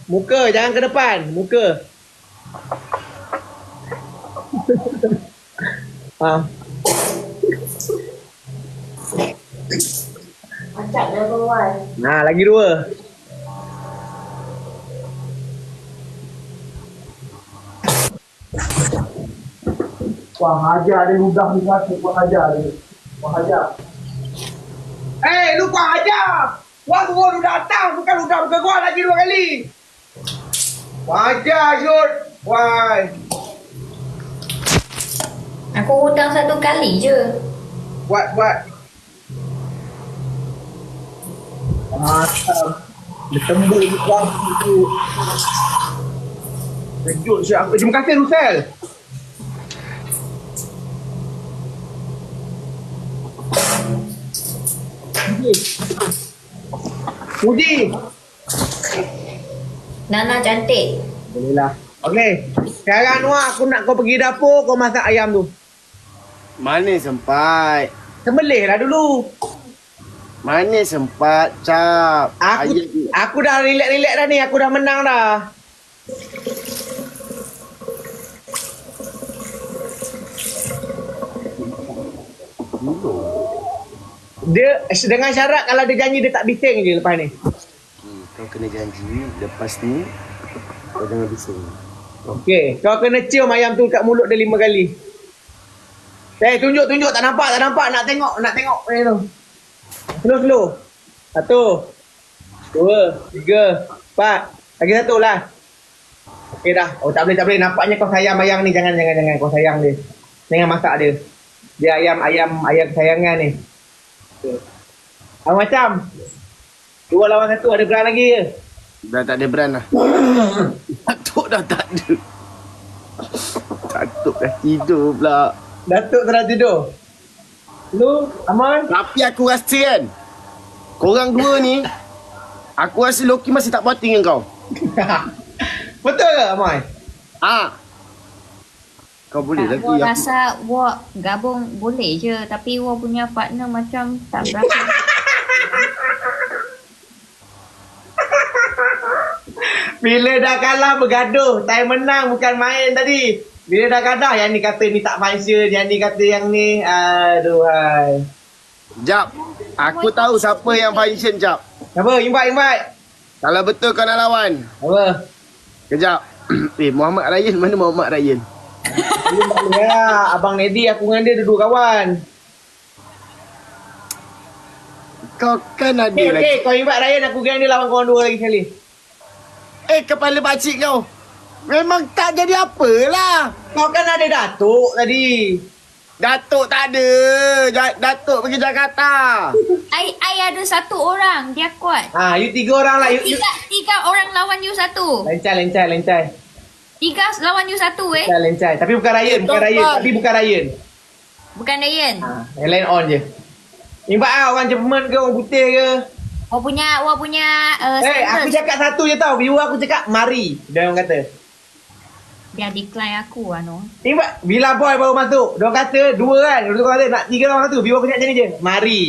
Muka, jangan ke depan. Muka. Ajak level 1. Lagi 2. Wah, hajar dia ludah ni satu. Wah, hajar dia. Lu kau hajar. Wah, gua ludah atas. Bukan ludah muka gua lagi 2 kali. Wah, hajar Syut. Wah. Aku hutang 1 kali je. Buat. Dia tembul di kuam itu. Kejut Syut. Terima kasih Rusel. Puji. Nana cantik. Boleh lah. Okey. Sekarang Noah, aku nak kau pergi dapur, kau masak ayam tu. Mana sempat? Sembelih lah dulu. Mana sempat, Cap? Aku dah relax dah ni. Aku dah menang dah. Dia dengan syarat kalau dia janji dia tak bising je lepas ni. Kau kena janji lepas ni kau jangan bising. Okey, kau kena cium ayam tu kat mulut dia 5 kali. Tunjuk tak nampak nak tengok ayam tu. Slow. 1 2 3 4. Lagi 1 lah. Okey dah. Tak boleh nampaknya kau sayang ayam ni. Jangan kau sayang dia. Jangan masak dia. Dia ayam kesayangan ni. Okay. Macam 2 lawan 1 ada beran lagi ke? Dah tak ada beran lah. Datuk dah tak ada. Datuk dah tidur pula. Datuk dah tidur. Lu, Aman? Tapi aku rasa kan, korang dua ni, aku rasa Loki masih tak puas hati dengan kau. Betul ke Aman? Kau boleh lagi. Aku rasa Wak gabung boleh je. Tapi Wak punya partner macam tak berapa. Bila dah kalah bergaduh. Time menang bukan main tadi. Bila dah kalah, yang ni kata ni tak function. Yang ni kata yang ni. Aduhai. Jap, aku tahu siapa yang function, Jap. Apa? Invite. Kalau betul kau nak lawan. Apa? Kejap. Muhammad Ryan, mana Muhammad Ryan? Ya, Abang Nedi aku dengan dia dua kawan. Kau kan ada lagi. Kau invite Ryan, aku dengan dia lawan korang dua lagi sekali. Kepala pakcik kau. Memang tak jadi apalah. Kau kan ada Datuk tadi. Datuk tak ada. Datuk pergi Jakarta. I ada 1 orang. Dia kuat. You 3 orang lah. Tiga orang lawan you 1. Lencai. 3 lawan you 1 Lencai. Tapi bukan Ryan. Bukan Ryan. Bukan Ryan. Yang lain on je. Invite orang Jerman ke, orang putih ke. Wak punya aku cakap 1 je tau. Viewer aku cakap mari. Dia orang kata. Dia decline aku Invite Bila Boy baru masuk. Dia orang kata 2 kan. Dia orang kata nak 3 orang satu. Viewer aku cakap macam ni je. Mari.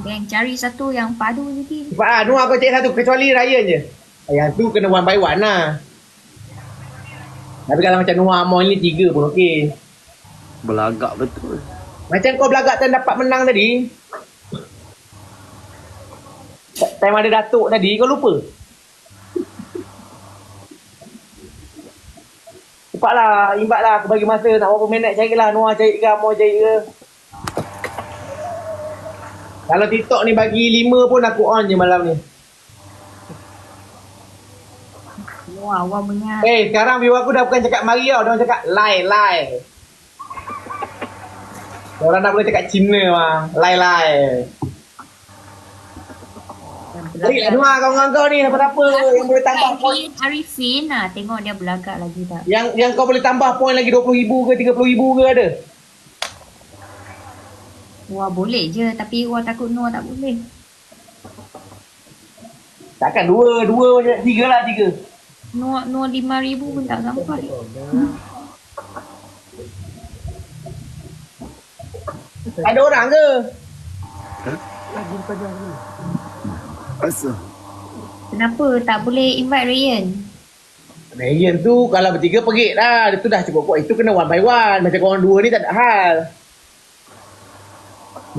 Dia cari 1 yang padu je. Noah aku cakap 1 kecuali Ryan je. Yang tu kena 1 by 1 lah. Tapi kalau macam Noah Amon ni 3 pun okey. Belagak betul. Macam kau belagak dan dapat menang tadi. time ada Datuk tadi, kau lupa? Cepatlah, imbatlah, aku bagi masa nak berapa minit, carilah Noah cari ke, Amor cari ke. Kalau TikTok ni bagi 5 pun aku on je malam ni. Wah, awak punya. Sekarang viewer aku dah bukan cakap mari tau, dia orang cakap lie. Orang dah boleh cakap Cina mah, lie. Jadi Noah kawan kau ni apa-apa yang boleh tambah poin. Arifin lah, tengok dia belagak lagi tak. Yang kau boleh tambah poin lagi 20,000 ke 30,000 ke ada? Wah, boleh je. Tapi Wah takut Noah tak boleh. Takkan 2 macam 3 lah 3. Noah 5,000 pun tak sampai. Ada orang ke? Asal? Kenapa tak boleh invite Ryan? Ryan tu kalau bertiga pergi dah. Dia tu dah cukup kuat. Itu kena one by one. Macam korang dua ni tak ada hal.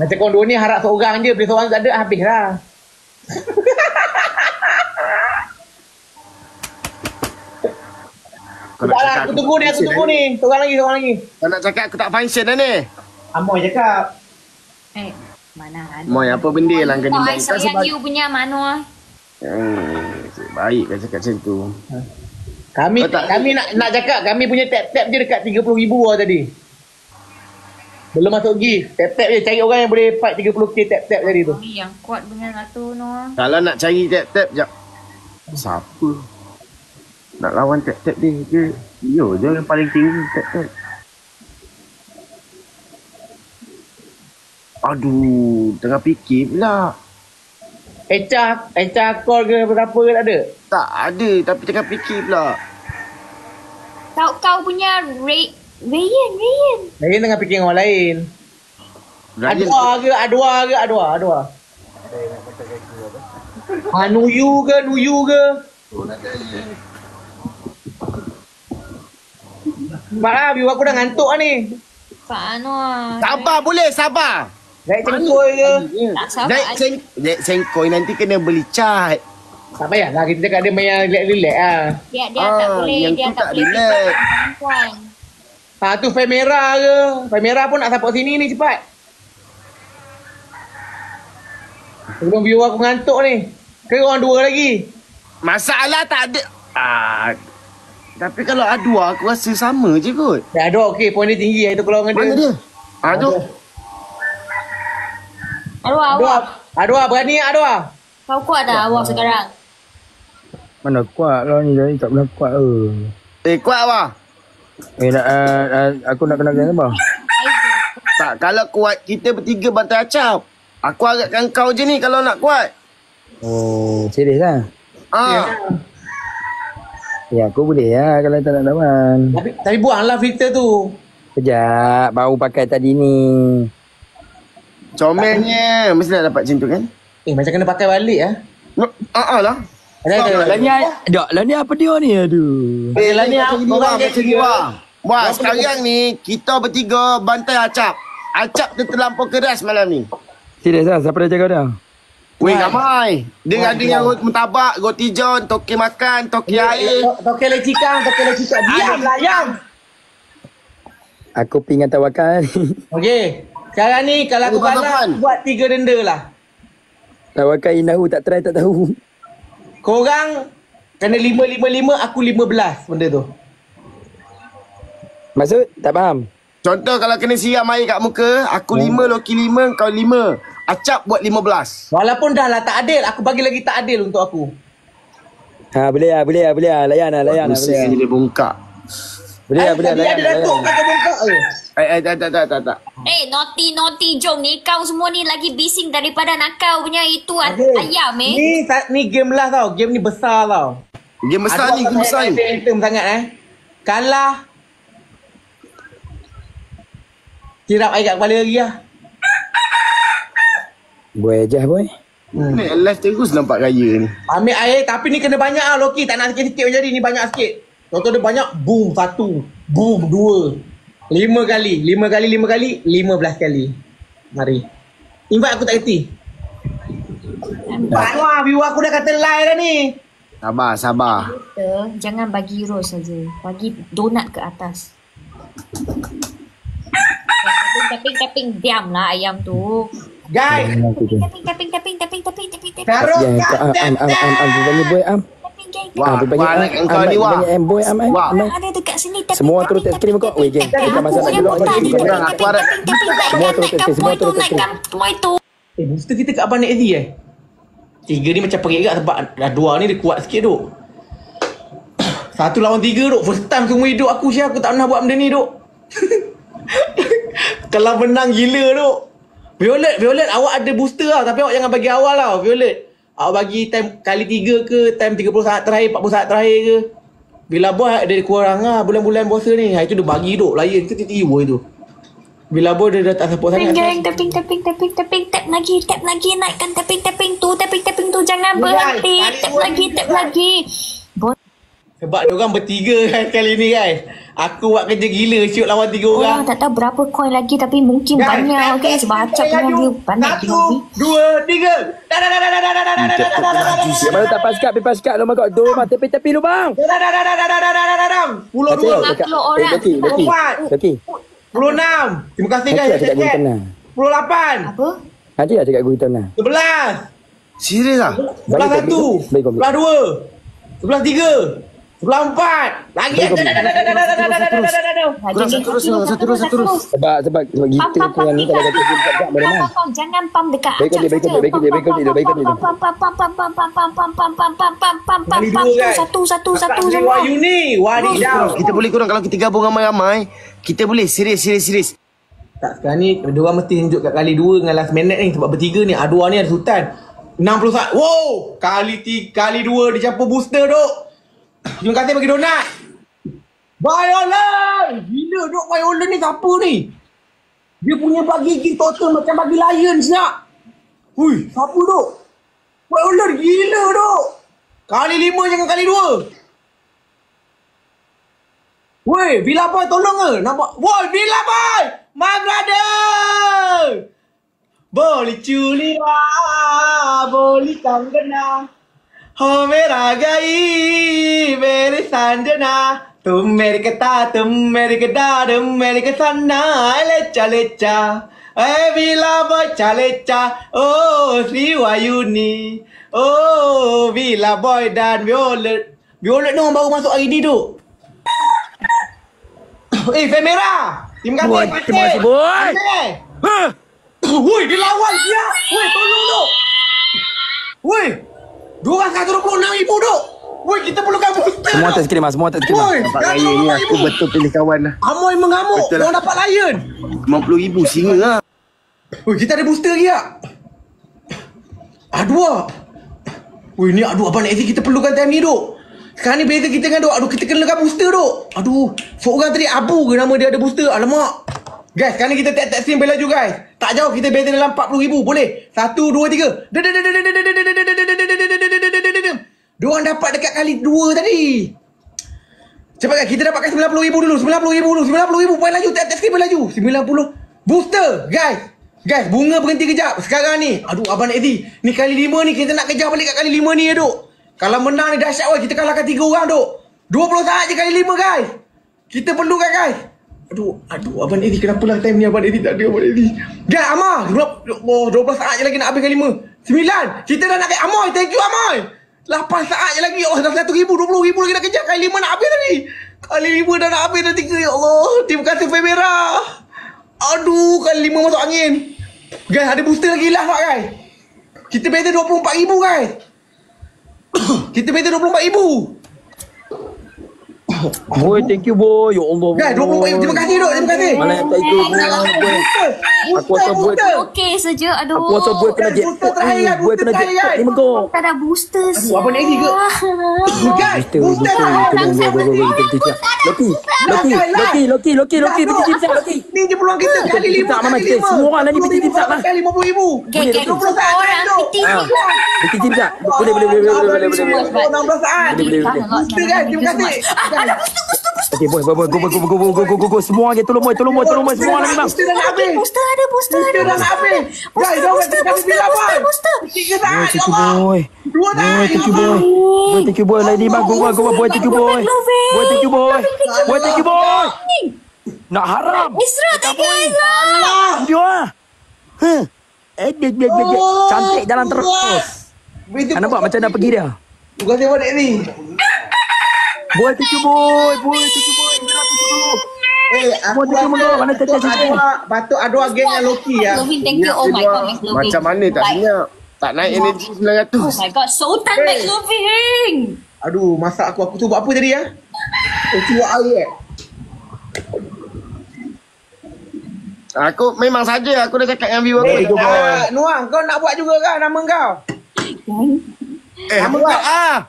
Macam korang dua ni harap seorang je. Bila seorang tak ada habis lah. Tak lah, aku tunggu ni. Seorang lagi. Kau nak cakap aku tak function dah ni? Amoy cakap. Mana ada. Moy apa benda lah kena I sayang you punya Mano. Baik kau cakap macam tu. Kami nak cakap kami punya tap-tap je dekat 30,000 lah tadi. Belum masuk gift. Tap-tap je, cari orang yang boleh fight 30k tap-tap tadi tu. Yang kuat punya satu Noah. Kalau nak cari tap-tap jap. Siapa? Nak lawan tap-tap dia ke? Yo, dia yang paling tinggi tap-tap. Aduh, tengah fikir pula. Echa call ke apa-apa ke tak ada? Tak ada, tapi tengah fikir pula. Kau punya Ryan. Ryan tengah fikir dengan orang lain. Adwa. Nuyu ke? Malah view aku dah ngantuk lah ni. Kak Noah. Sabar boleh, sabar. Naik cengkoi ke? Tak sabar. Naik sengkoi nanti kena beli cat. Tak payahlah, kita cakap dia main relax lah. Dia tak boleh. yang Dia tu tak tak boleh relax. feedback perempuan. Tu fan merah ke? Fan merah pun nak support sini ni cepat. Sebelum viewer aku ngantuk ni. Ke orang dua lagi? Masalah tak ada. Tapi kalau Adwa aku rasa sama je kot. Ya ada okey, poin dia tinggi itu kalau dengan Mana dia. dia? Tu. Adwa berani Adwa. Kau kuat dah awak sekarang. Mana kuat lah ni, jadi tak pernah kuat Kuat apa? Aku nak kena apa? Tak, kalau kuat kita bertiga bantai acap. Aku agakkan kau je ni kalau nak kuat. Oh, serius lah? Ya, aku boleh lah kalau tak nak lawan. Tapi buanglah filter tu. Kejap, baru pakai tadi ni. Comelnya mesti nak dapat macam tu kan? Macam kena pakai balik lah. Lah. Lah ni apa dia ni? Aduh. Lah ni orang macam ni Wah, sekarang ni kita bertiga bantai acap. Acap dia terlampau keras malam ni. Serius lah, siapa dah jaga dia? Weh, ramai. Dia ada yang mentabak, roti john, toke makan, toke air. Toke lecikang. Diam lah, diam. Aku pingin tawakal ni. Okey. Sekarang ni kalau aku kalah, buat 3 denda lah. Tawakal inahu tak try tak tahu. Korang kena 5, aku 15 benda tu. Maksud? Tak faham. Contoh kalau kena siram air kat muka, aku 5, Loki 5, kau 5. Acap buat 15. Walaupun dah lah tak adil, aku bagi lagi tak adil untuk aku. Boleh lah. Layan lah. Pusing dia bongkak. Boleh lah. Ada Datuk kau bongkak ke? Tak. Naughty jom ni. Kau semua ni lagi bising daripada nak kau punya itu ayam Ni game lah tau. Game ni besar tau. Game besar ni. Item sangat Kalah. Kirap air kat kepala lagi lah. Boy aja boy. Ni live terus nampak raya ni. Ambil air tapi ni kena banyak lah Loki. Tak nak sikit-sikit jadi ni banyak sikit. Contoh dia banyak. Boom 1. Boom 2. 5 kali. 15 kali. Mari. Invite aku tak kerti. Pak Noah, viewer aku dah kata lie dah ni. Sabar. Kita jangan bagi rose saja. Bagi donat ke atas. Tapping. Diamlah ayam tu. Guys, Tapping. taruh kat Bagi boy am. Wah, banyak engkau ni wah. Boy am. Wah. Ada dekat sini. Semua turut teskrim kau. Weh geng. Kita masak dulu. Semua turut teskrim. Semua turut teskrim. Semua itu. booster kita kat Abang Nek Zee 3 ni macam perik kat sebab dah 2 ni dia kuat sikit duk. 1 lawan 3 duk. First time seumur hidup aku Syah, aku tak pernah buat benda ni duk. Kalau menang gila duk. Violet awak ada booster lah, tapi awak jangan bagi awal lah Violet. Awak bagi time kali 3 ke, time 30 saat terakhir, 40 saat terakhir ke. Bila bos ada kurang lah bulan-bulan puasa ni. Itu dia bagi duk, layan ke tiba-tiba itu. Bila bos dia dah tak support sangat. Tapping. Tap lagi, naikkan tapping tu. Jangan berhenti. Tap lagi. Sebab diorang bertiga guys kali ni guys. Aku buat kerja gila siut lawan 3 orang. Orang tak tahu berapa coin lagi tapi mungkin banyak kan sebab acap punya dia banyak lagi. 1, 2, 3. Dia mana tak pas kat lubang kau. Dua tepi lubang. Puluh 2. 50 orang. Okey. 26. Terima kasih guys. Nanti cakap guru tenang. 28. Apa? Nanti lah cakap guru tenang. 11. Serius ah? 11 1. 11 2. 11 3. 11 4. Lagi. Terus. Sebab gitu tuan ni kalau kata dia tak boleh mas. Jangan pam dekat Baik dia. Satu Semua Uni. Wadidaw. Kita boleh kurang kalau kita gabung ramai-ramai. Kita boleh serius. Tak, sekarang ni diorang mesti tunjuk kat kali 2 dengan last minute ni sebab bertiga ni. Dua ni ada Sultan. 60 saat. Wow. Kali 2 dia campur booster duk. Terima kasih bagi donat. Violet. Gila duk Violet ni siapa ni? Dia punya bagi kill total macam bagi Lion senyap. Hui, siapa duk? Violet gila duk. Kali 5 jangan kali 2. Woi, Villa Boy tolong ke? Nampak? Woi, Villa Boy! My brother! Boleh culi lah, boleh kangana. हो मेरा गई मेरे संजना तुम मेरे कता तुम मेरे कदा तुम मेरे कसन्ना ले चा ए विला बॉय चले चा ओ श्री वायुनी ओ विला बॉय dan Violet ni orang baru masuk hari ni tu. Femera terima kasih boy. Woi dia lawan dia. Woi tolong tu. Woi 226,000 duk. Woi, kita perlukan booster. Semua tak skrim. Woi, Dapat Lion ni aku betul pilih kawan lah. Amoy mengamuk. Betul lah. Orang dapat Lion. 50,000 singa lah. Woi, kita ada booster lagi tak? Dua. Woi, ni Abang Nek Zee kita perlukan time ni duk. Sekarang ni beza kita dengan duk. Kita kenakan booster duk. Seorang tadi Abu ke nama dia ada booster. Alamak. Guys, sekarang ni kita tag stream bela laju guys. Tak jauh kita beza dalam 40,000. Boleh? 1, 2, 3. Diorang dapat dekat kali 2 tadi. Cepat guys, kita dapatkan 90,000 dulu. 90,000 poin laju. Tag stream bela laju. 90. Booster guys. Guys, bunga berhenti kejap. Sekarang ni. Abang Nek Zee. Ni kali 5 ni kita nak kejar balik kat kali 5 ni duk. Kalau menang ni dahsyat weh. Kita kalahkan 3 orang duk. 20 saat je kali 5 guys. Kita perlukan guys. Abang Nek Zee kenapalah time ni Abang Nek Zee tak ada Abang Nek Zee. Guys, Amar 12 saat je lagi nak habis kali 5. 9. Kita dah nak ke Amoy. Thank you Amoy. 8 saat je lagi. Dah 1,000 20,000 lagi nak kejar. Kali 5 nak habis tadi. Kali 5 dah nak habis dah 3. Ya Allah. Terima kasih Femera. Kali 5 masuk angin. Guys, ada booster lagi last tak guys. Kita beza 24,000 guys. Kita beza 24,000. Boy, thank you boy. Ya Allah. Guys, 24,000. Terima kasih duk. Terima kasih. Mana yang tak ikut boy. Aku rasa boy. Okey saja. Aduh. Aku rasa boy kena Booster terakhir guys. boy kena Booster terakhir guys. 5 go. Tak ada booster sih. Abang Nek Zee ke? Guys, booster Loki. Pergi tipsat Loki. Ni je peluang kita. Kali 5. Semua orang lagi pergi tipsat lah. Kali 50,000. Geng, semua orang PT ni. Pergi tipsat. Boleh. 16 saat. Booster guys. Terima kasih. Ada booster. Okey, boy. Go. Semua lagi. Tolong boy. Semua lagi, bang. Booster dah nak habis. Booster ada. Booster dah nak habis. Guys, jangan bilang bang. Tiga tak. Boy, thank you, boy. Dua tak. Boy, thank you, boy. Boy, thank you, boy. Lady, bang. Go, boy. Thank you, boy. Boy, thank you, boy. Boy, thank you, boy. Nak haram. Isra thank you Isra. Video ah. Dia. Cantik jalan terus. Anda nampak macam nak pergi dia. Bukan saya balik ni. Boy, thank you, boy. Thank you, boy. Aku mana cakap patut ada geng yang Loki ya. Lovin thank you. Oh my god, Max Lovin. Macam mana tak senyap? Tak naik energi 900. Oh my god, Sultan Max Lovin. Aduh, masak aku tu buat apa tadi ya? Cuak air. Aku memang saja aku dah cakap dengan viewer aku. Nuang, kau nak buat juga kan nama kau? Nama kau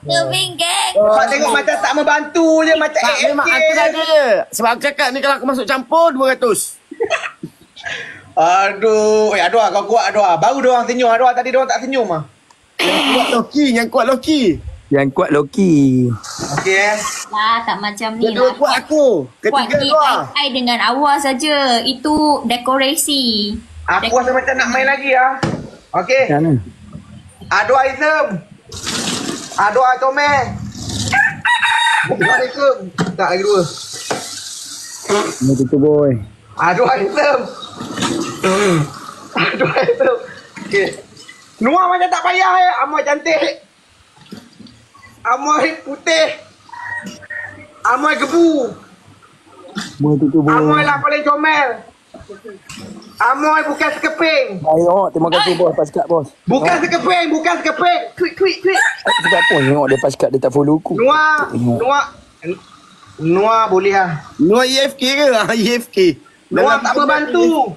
Lovin gang. Kau tengok macam tak membantu je macam Tak, memang aku saja je. Sebab aku cakap ni kalau aku masuk campur 200. Aduh, kau kuat Baru diorang senyum, tadi diorang tak senyum ah. Yang kuat Loki. Okey Lah, tak macam ni Dia dua lah. kuat aku. Kuat Ketiga ni kau. I dengan awal saja. Itu dekorasi. Aku rasa macam nak main lagi ah. Okey. Mana? Ado item. Ado comel. Assalamualaikum. Tak lagi dua. Thank you, boy. Ado item. Ado item. Okey. Nuang macam tak payah Amoy cantik. Amoy putih. Amoy gebu. Boy, thank you, boy. Amoy lah paling comel. Amoy bukan sekeping. Baik, terima kasih, bos. Paskat, bos. Bukan sekeping. Tweet. Sebab apa tengok dia paskat dia tak follow aku. Nuah boleh lah. Nuah EFK ke? EFK. Nuah tak berbantu.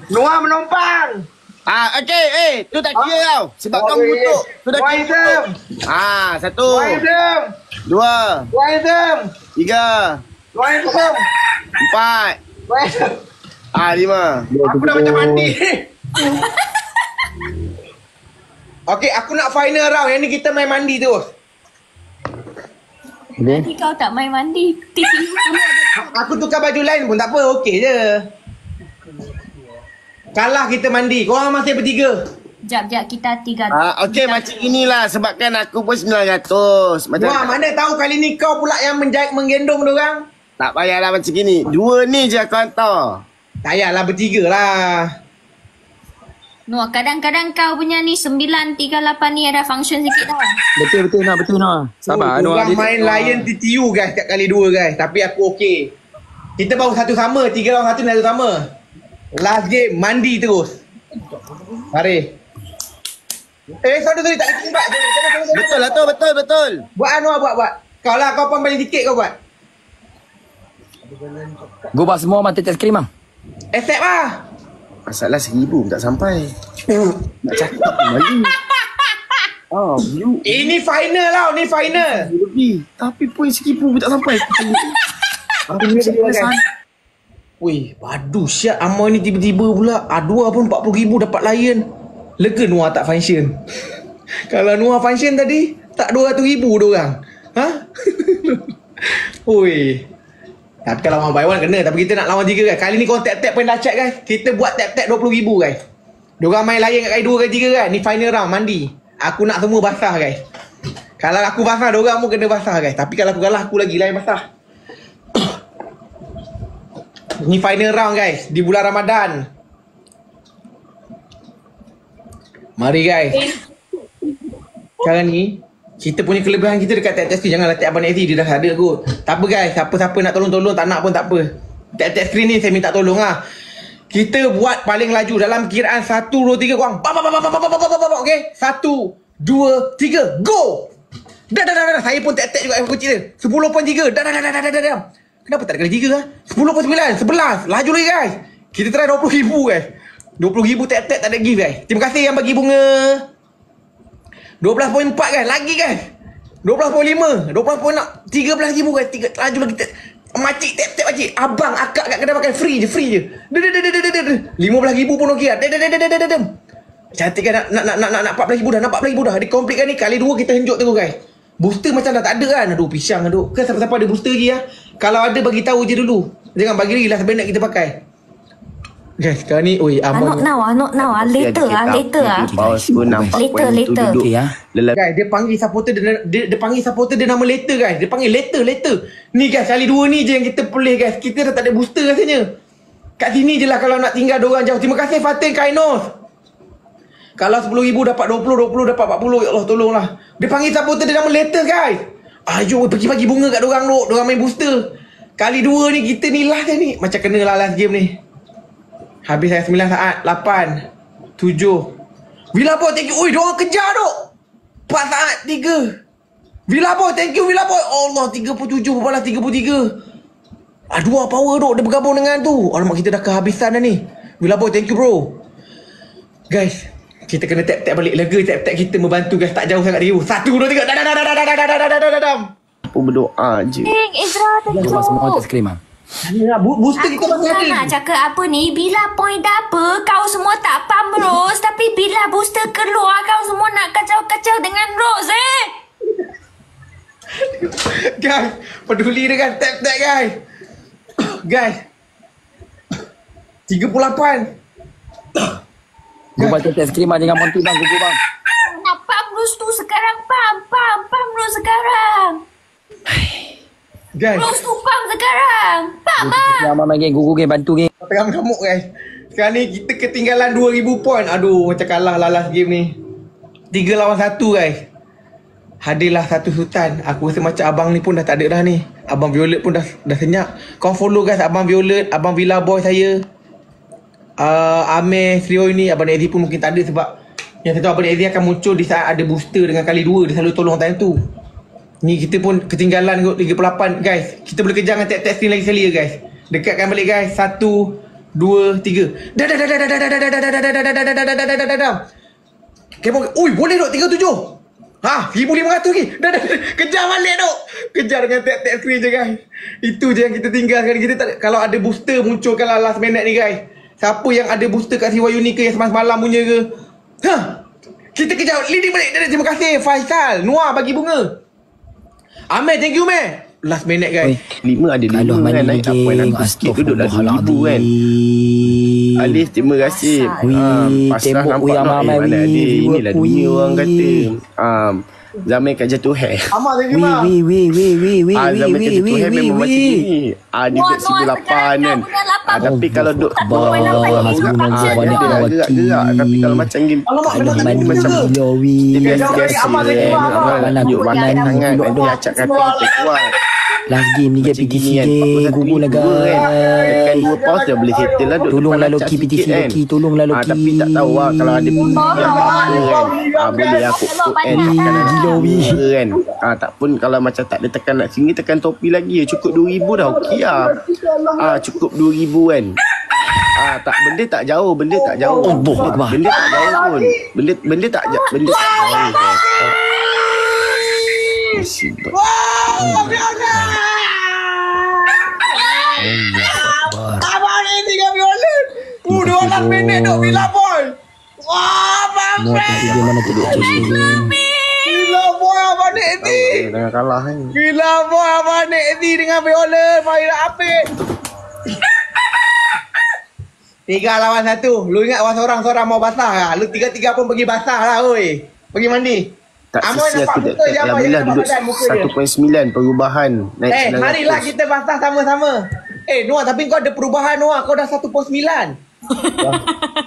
Nuah menumpang. Okey, tu tak kira tau. Sebab kau mengutuk. Tu dah kira. Nuah item. 1, Nuah item. 2, Nuah item. 3, Nuah item. 4, Nuah item. 5. Aku dah macam mandi. Okey, aku nak final round. Yang ni kita main mandi terus. Nanti kau tak main mandi. Aku tukar baju lain pun tak apa. Okey je. Kalah kita mandi. Korang masih bertiga. Jap, kita 3. Okey, macam inilah. Sebab kan aku pun 900. Wah, mana tahu kali ni kau pula yang menggendong diorang. Tak payahlah macam gini. 2 ni je aku hantar. Tak payahlah bertiga lah. No, kadang-kadang kau punya ni 938 ni ada function sikit tau. Betul Noah. Sabar, Noah. Korang main Lion TTU guys kat kali 2 guys. Tapi aku okey. Kita baru satu sama. 3 lawan 1 ni satu sama. Last game mandi terus. Mari. Sorry tak ada. Betul lah tu, betul. Buat buat. Kau lah, kau pun balik tiket kau buat. Go bas semua mati test krim bang. Accept lah. Masalah 1000 pun tak sampai. Nak cakap kembali. Ini final tau, ni final. Lebih. Tapi poin 1000 pun tak sampai. Weh, padu siap Amoy ni tiba-tiba pula Adua pun 40,000 dapat Lion. Lega Noah tak function. Kalau Noah function tadi tak 200,000 diorang. Ha? Oi. Tapi kalau lawan by one kena. Tapi kita nak lawan 3 guys. Kali ni korang tap-tap pun dah chat guys. Kita buat tap-tap 20,000 guys. Diorang main Lion kat kali 2 kali 3 kan. Ni final round mandi. Aku nak semua basah guys. Kalau aku basah diorang pun kena basah guys. Tapi kalau aku kalah aku lagi Lion basah. Ni final round guys. Di bulan Ramadan. Mari guys. Sekarang ni kita punya kelebihan kita dekat tap-tap screen. Janganlah tap Abang Netty. Dia dah ada kot. Tak apa guys. Siapa-siapa nak tolong-tolong. Tak nak pun tak apa. Tap-tap screen ni saya minta tolong lah. Kita buat paling laju. Dalam kiraan 1, 2, 3 korang. Okay. 1, 2, 3. Go. Dah. Saya pun tap-tap juga kecil dia. 10.3. Dah. Kenapa tak ada kali 3 lah? 10.9. 11. Laju lagi guys. Kita try 20,000 guys. 20,000 tap-tap tak ada gift guys. Terima kasih yang bagi bunga. 12.4 guys. Lagi guys. 12.5. 12.6. 13,000 guys. Laju lagi. Makcik tap-tap makcik. Abang akak kat kedai makan. Free je. 15,000 pun okey lah. Cantik kan. Nak 14,000 dah. Nak 14,000 dah. Dia complete kan ni. Kali 2 kita henjuk terus guys. Booster macam dah tak ada kan. Aduh pisang aduh. Ke siapa-siapa ada booster lagi lah. Kalau ada bagi tahu je dulu. Jangan bagi lagi lah sebenarnya kita pakai. Guys, sekarang ni Not now. Later. Paus pun nampak Later. duduk. Okay, Guys, dia panggil supporter dia panggil supporter dia nama later guys. Dia panggil later. Ni guys, kali 2 ni je yang kita boleh guys. Kita dah tak ada booster rasanya. Kat sini je lah kalau nak tinggal diorang jauh. Terima kasih Fatin Kainos. Kalau 10,000 dapat 20 dapat 40. Ya Allah tolonglah. Dia panggil supporter dia nama later guys. Ayo pergi bagi bunga kat diorang duk. Diorang main booster. Kali 2 ni kita ni last ni. Macam kena lah last game ni. Habis saya 9 saat 8 7 Villa Boy thank you. Oi diorang kejar duk 4 saat 3 Villa Boy thank you Villa Boy. Allah 37 balas 33. Aduh power duk. Dia bergabung dengan tu. Alamak kita dah kehabisan dah ni. Villa Boy thank you bro. Guys kita kena tap-tap balik. Lega tap-tap kita membantu guys. Tak jauh sangat dia. 1 2 3 dadam. Apa berdoa je. Ezra thank you. Cuba semua kontes krim Booster kita Aku masih bukan ada. nak cakap apa ni. Bila point apa kau semua tak pump Rose. Tapi bila booster keluar kau semua nak kacau-kacau dengan Rose Guys, peduli dengan tap-tap guys. Guys 38. Gua baca test krim dengan monty bang. Gugu bang. Nak pump Rose tu sekarang. Pump Rose sekarang. Guys Rose tu pump sekarang. Pump bang. Lama main game. Gugu game bantu game. tengah mengamuk guys. Sekarang ni kita ketinggalan 2000 poin. Aduh macam kalah lah last game ni. 3 lawan 1 guys. Hadirlah satu sultan. Aku rasa macam abang ni pun dah tak ada dah ni. Abang Violet pun dah senyap. Kau follow guys Abang Violet, Abang Villa Boy saya. Amir, Srio ni, Abang Ezi pun mungkin tak ada sebab yang satu Abang Ezi akan muncul di saat ada booster dengan kali 2. Dia selalu tolong time tu. Ni kita pun ketinggalan 38 guys. Kita boleh kejar dengan tap-tap screen lagi sekali ya guys. Dekatkan balik guys. 1 2 3. Dah. Kemon. Ui, boleh dok 37. Ha, 1500 lagi. Dah. Kejar balik dok. Kejar dengan tap-tap screen je guys. Itu je yang kita tinggal sekarang. Kita tak, kalau ada booster munculkanlah last minute ni guys. Siapa yang ada booster kat CY Unika yang semalam punya ke? Ha. Kita kejar leading balik. Terima kasih Faisal. Noah bagi bunga. Amir, thank you Amir. Last minute guys. 5 ada 5 Aduh, kan. main Naik tak poin aku sikit duduk dah 2000 kan. Alif terima kasih. Pasrah tembok nampak yang nak ramai, mana ada. Inilah wih. dunia orang kata. Zaman kat jatuh hair. Amar, thank you Mak. Zaman kat jatuh hair memang macam ni. Dia duduk 1008 kan. Tapi kalau duduk bawah gerak. Tapi kalau macam game macam dia biasa-biasa. Yuk makan tangan. Dia acak kata kita kuat. Last game ni Macam PTC gini kan, game. 41,000 Gugu lah kan. Tekan 2 pause dah boleh settle lah. Tolonglah Loki PTC Loki. Tolonglah Loki. Tapi tak tahu lah kalau ada yang kan. Boleh lah kok kan. Gila wih. Kan. Tak pun kalau macam tak ada tekan nak sini, tekan topi lagi. Cukup 2,000 dah okey lah. Cukup 2,000 kan. Tak, benda tak jauh. Benda tak jauh pun. Benda tak jauh. Musibah. Abang ni tinggal Violet. Udah last minute dok Villa Boy. Wah, Mau bang. pergi game mana tu duk Villa Boy Abang Ezi. Tengah kalah kan. Villa Boy Abang Ezi dengan Violet. Fahira Apik. 3 lawan 1. Lu ingat awak seorang-seorang mau basah lah. Lu 3-3 pun pergi basah lah oi. Pergi mandi. Tak Amoy sesi nampak aku muka je, Amoy Alhamdulillah nampak duduk badan muka dia. 1.9 perubahan. Naik 900. Marilah kita basah sama-sama. Noah, tapi kau ada perubahan Noah. Kau dah 1.9.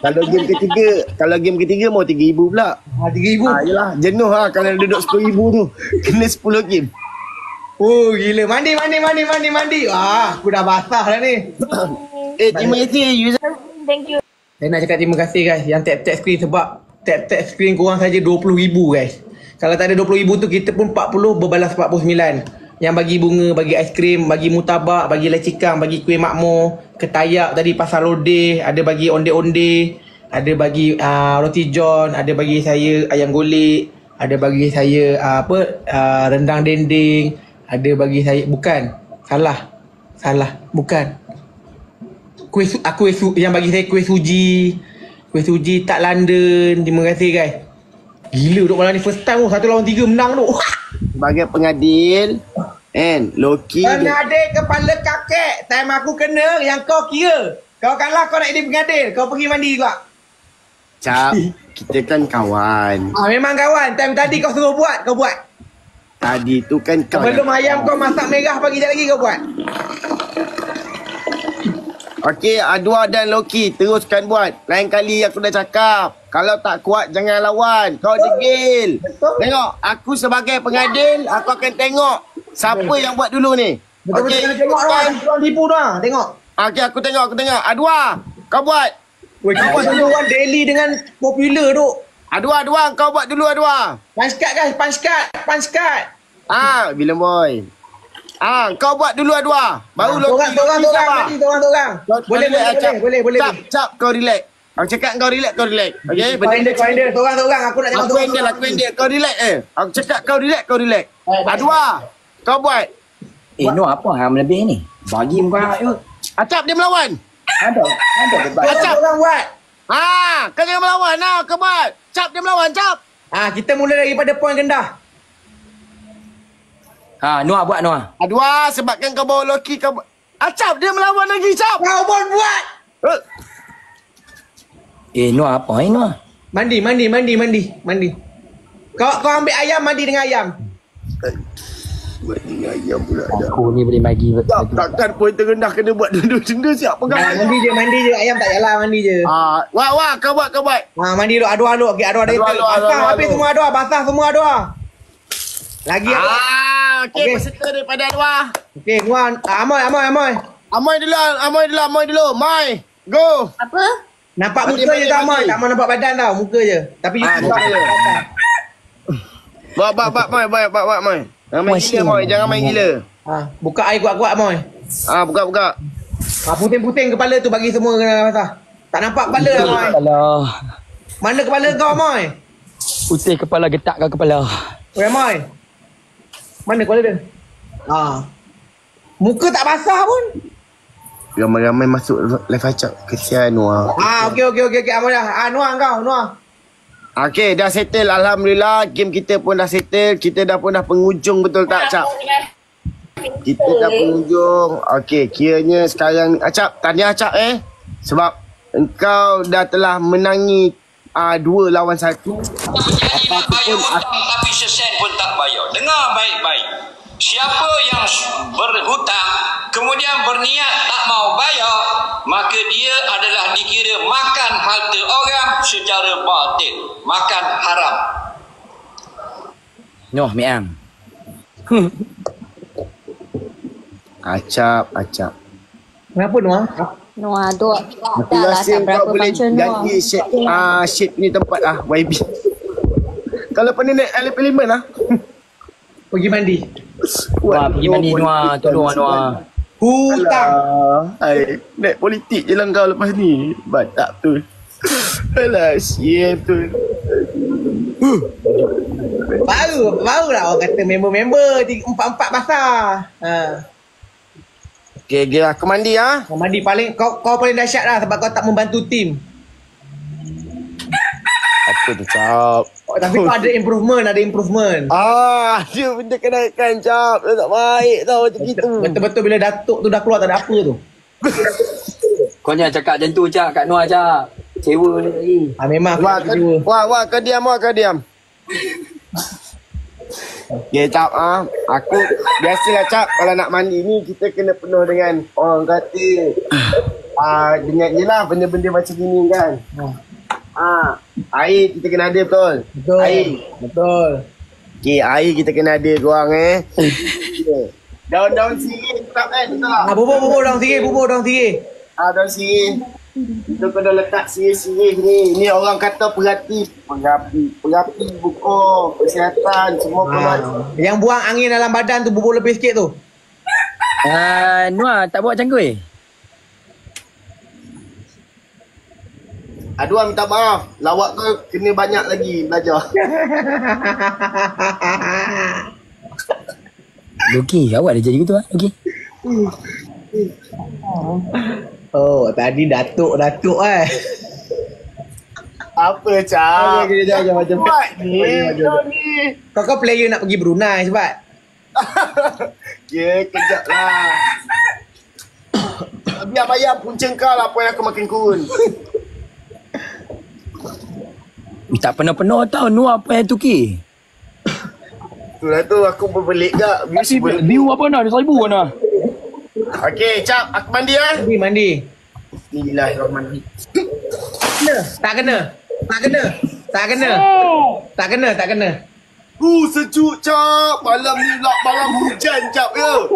Kalau game ketiga mau 3,000 pula. 3,000. Yelah, jenuh lah kalau duduk 10,000 tu. Kena 10 game. Oh gila. Mandi. Aku dah basah dah ni. Terima kasih user. Thank you. Saya nak cakap terima kasih guys yang tap-tap screen sebab tap-tap screen korang saja 20,000 guys. Kalau tak ada 20,000 tu kita pun 40 berbalas 49. Yang bagi bunga, bagi aiskrim, bagi mutabak, bagi lecikang, bagi kuih makmur, ketayak tadi pasar lodeh, ada bagi onde-onde, ada bagi roti john, ada bagi saya ayam golek, ada bagi saya rendang dendeng, ada bagi saya salah bukan. Yang bagi saya kuih suji tak London. Terima kasih guys. Gila duk malam ni first time 1 lawan 3 menang tu. Sebagai pengadil, Loki Pengadil kepala kakek. Time aku kena yang kau kira. Kau kalah kau nak jadi pengadil. Kau pergi mandi juga. Cap, kita kan kawan. Memang kawan. Time tadi kau suruh buat, kau buat. Tadi tu kan kau Sebelum ayam kau masak merah pagi sekejap lagi kau buat. Okey, Adwa dan Loki teruskan buat. Lain kali aku dah cakap, kalau tak kuat jangan lawan. Kau degil. Tengok, aku sebagai pengadil, aku akan tengok siapa yang buat dulu ni. Betul-betul kena tengok orang. Orang tipu dah. Tengok. Okey, aku tengok. Adwa, kau buat. Kau buat dulu orang daily dengan popular tu. Adwa, kau buat dulu Adwa. Punch card guys, punch card. Bila boy. Kau buat dulu Adwa. Baru Loki. Torang. Boleh. Cap, kau relax. Aku cakap kau relax. Okey, Kau handle. Torang. Aku nak tengok Aku handle. Kau relax Aku cakap kau relax. Adwa, kau buat. Noh apa hang lebih ni? Bagi muka je. Acap dia melawan. Ada debat. Acap. Torang buat. Kau jangan melawan. Kau buat. Cap dia melawan, Cap. Kita mula daripada poin rendah. Noah buat Noah. Adwa, sebabkan kau bawa Loki kau buat. Acap dia melawan lagi, Cap. Kau pun buat. Noah apa Noah? Mandi. Kau ambil ayam, mandi dengan ayam. Buat dengan ayam pula dah. Aku ni boleh bagi. Takkan poin terendah kena buat dua-dua siap pegang. Mandi je. Ayam tak payahlah mandi je. Wah, kau buat. Mandi dulu, Adwa. Okey, Adwa dah basah habis semua Adwa. Basah semua Adwa. Lagi Adwa. Okey, peserta daripada Adwa. Okey, Muan. Amoy. Amoy dulu. Mai, go. Apa? Nampak Mandi, muka je tak Amoy. mandi. Tak mau nampak badan tau, muka je. Tapi muka je. Buat, Mai. Jangan main gila, Mai. Jangan main gila. Buka air kuat-kuat Amoy. Buka. Puting-puting kepala tu bagi semua kena basah. Tak nampak kepala Amoy. Alah. Mana kepala kau Amoy? Putih kepala, getak kau kepala. Oi Amoy. Mana kepala dia? Muka tak basah pun. Ramai-ramai masuk live acap. Kesian Noah. Okey Amoy dah. Noah kau, Noah. Okey, dah settle. Alhamdulillah, game kita pun dah settle. Kita dah penghujung, betul tak, Cap? Kita dah penghujung. Okey, kiranya sekarang Acap, tahniah Acap sebab engkau dah telah menangi 2 lawan 1. Apa pun tapi sesen pun tak bayar. Dengar baik-baik. Siapa yang berhutang kemudian berniat tak mau bayar, maka dia adalah dikira makan harta orang secara batil, makan haram. Noh, Miam. Acap. Kenapa Noah? Noah tu Aku dah lah rasa tak berapa kau boleh macam Noah. ganti shape ni tempat YB. Kalau pernah naik alih parlimen Pergi mandi. Wah, pergi mandi Noah. Tolong Noah. Hutang. Naik politik je lah kau lepas ni. Batak tu. Alah, siap tu. Baru lah orang kata member-member 4-4 basah. Okay, aku mandi Kau mandi paling kau paling dahsyat lah sebab kau tak membantu tim. Apa tu, Cap? Tapi kau ada improvement. Dia benda kenaikan, Cap. Tak baik tau macam gitu. Betul-betul bila Datuk tu dah keluar tak ada apa tu. Kau jangan cakap macam tu, Cak. Kat Noah, Cak. Cewa ni lagi. Memang Wah, kau diam. Okay, Cap. Aku biasalah, Cap. Kalau nak mandi ni, kita kena penuh dengan orang kata dengan je lah benda-benda macam ni kan. Air kita kena ada, betul? Air. Betul. Okay, air kita kena ada korang Daun-daun sirih tetap kan? Bubur daun sirih. Daun sirih. Kita kena letak sirih-sirih ni. Ni orang kata perapi buku, kesihatan, semua perlu. Yang buang angin dalam badan tu bubur lebih sikit tu. Noah, tak buat macam kuih? Adwa minta maaf. Lawak kau kena banyak lagi belajar. Loki, awak dah jadi gitu Loki? Oh, tadi datuk Apa, Cap? Okay, jom. Buat ni. Kau ni. Kau player nak pergi Brunei sebab. Ya, kejap lah. Biar bayar punca kau lah apa yang aku makin kurun. Tak penuh-penuh tau. Nu apa yang tu ki? Itulah tu aku berbelik kak. View apa nak? Ada 1,000 mana? Okey, Cap. Aku mandi lah. Mandi. Bismillahirrahmanirrahim. Tak kena. Sejuk, Cap. Malam ni lah, malam hujan, Cap, ya.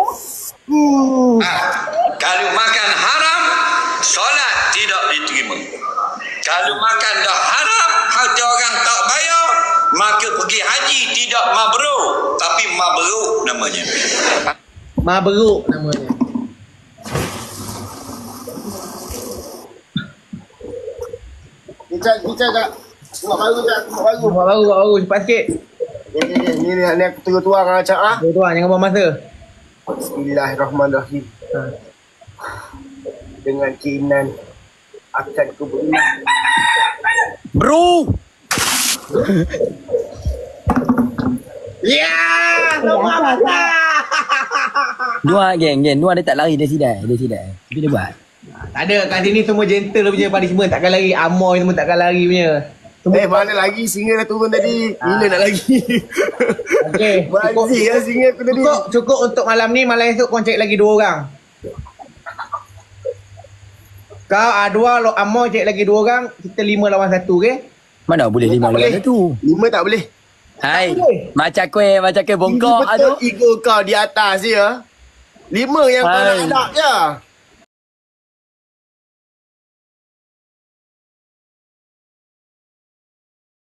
Kalau makan haram, solat tidak diterima. Kalau makan dah haram, harta orang tak bayar, maka pergi haji tidak mabrur, tapi mabruk namanya. Mabruk namanya. Ni, Cap. Buat baru, Cap. Buat baru. Cepat sikit. Ni aku tengah tuang lah, Cap. Ha? Tuan, jangan buang masa. Bismillahirrahmanirrahim. Dengan keinginan akan ku beriman. Bro! Ya! Nombor masa! Dua geng. Dua dia tak lari, dia sidai. Tapi dia buat. Tak ada, kat sini semua gentle punya punishment. Takkan lari. Amoy semua takkan lari punya. Mana lagi singa dah turun tadi. Bila nak lagi. Okey. Bazi lah singa aku tadi. Cukup untuk malam ni. Malam esok kau cek lagi 2 orang. Kau dua, Amoy cek lagi 2 orang. Kita 5 lawan 1, okey? Mana boleh 5 lawan 1? 5 tak boleh. Hai. Macam kuih bongkok. Betul ego kau di atas ya. 5 yang kau nak hadap je.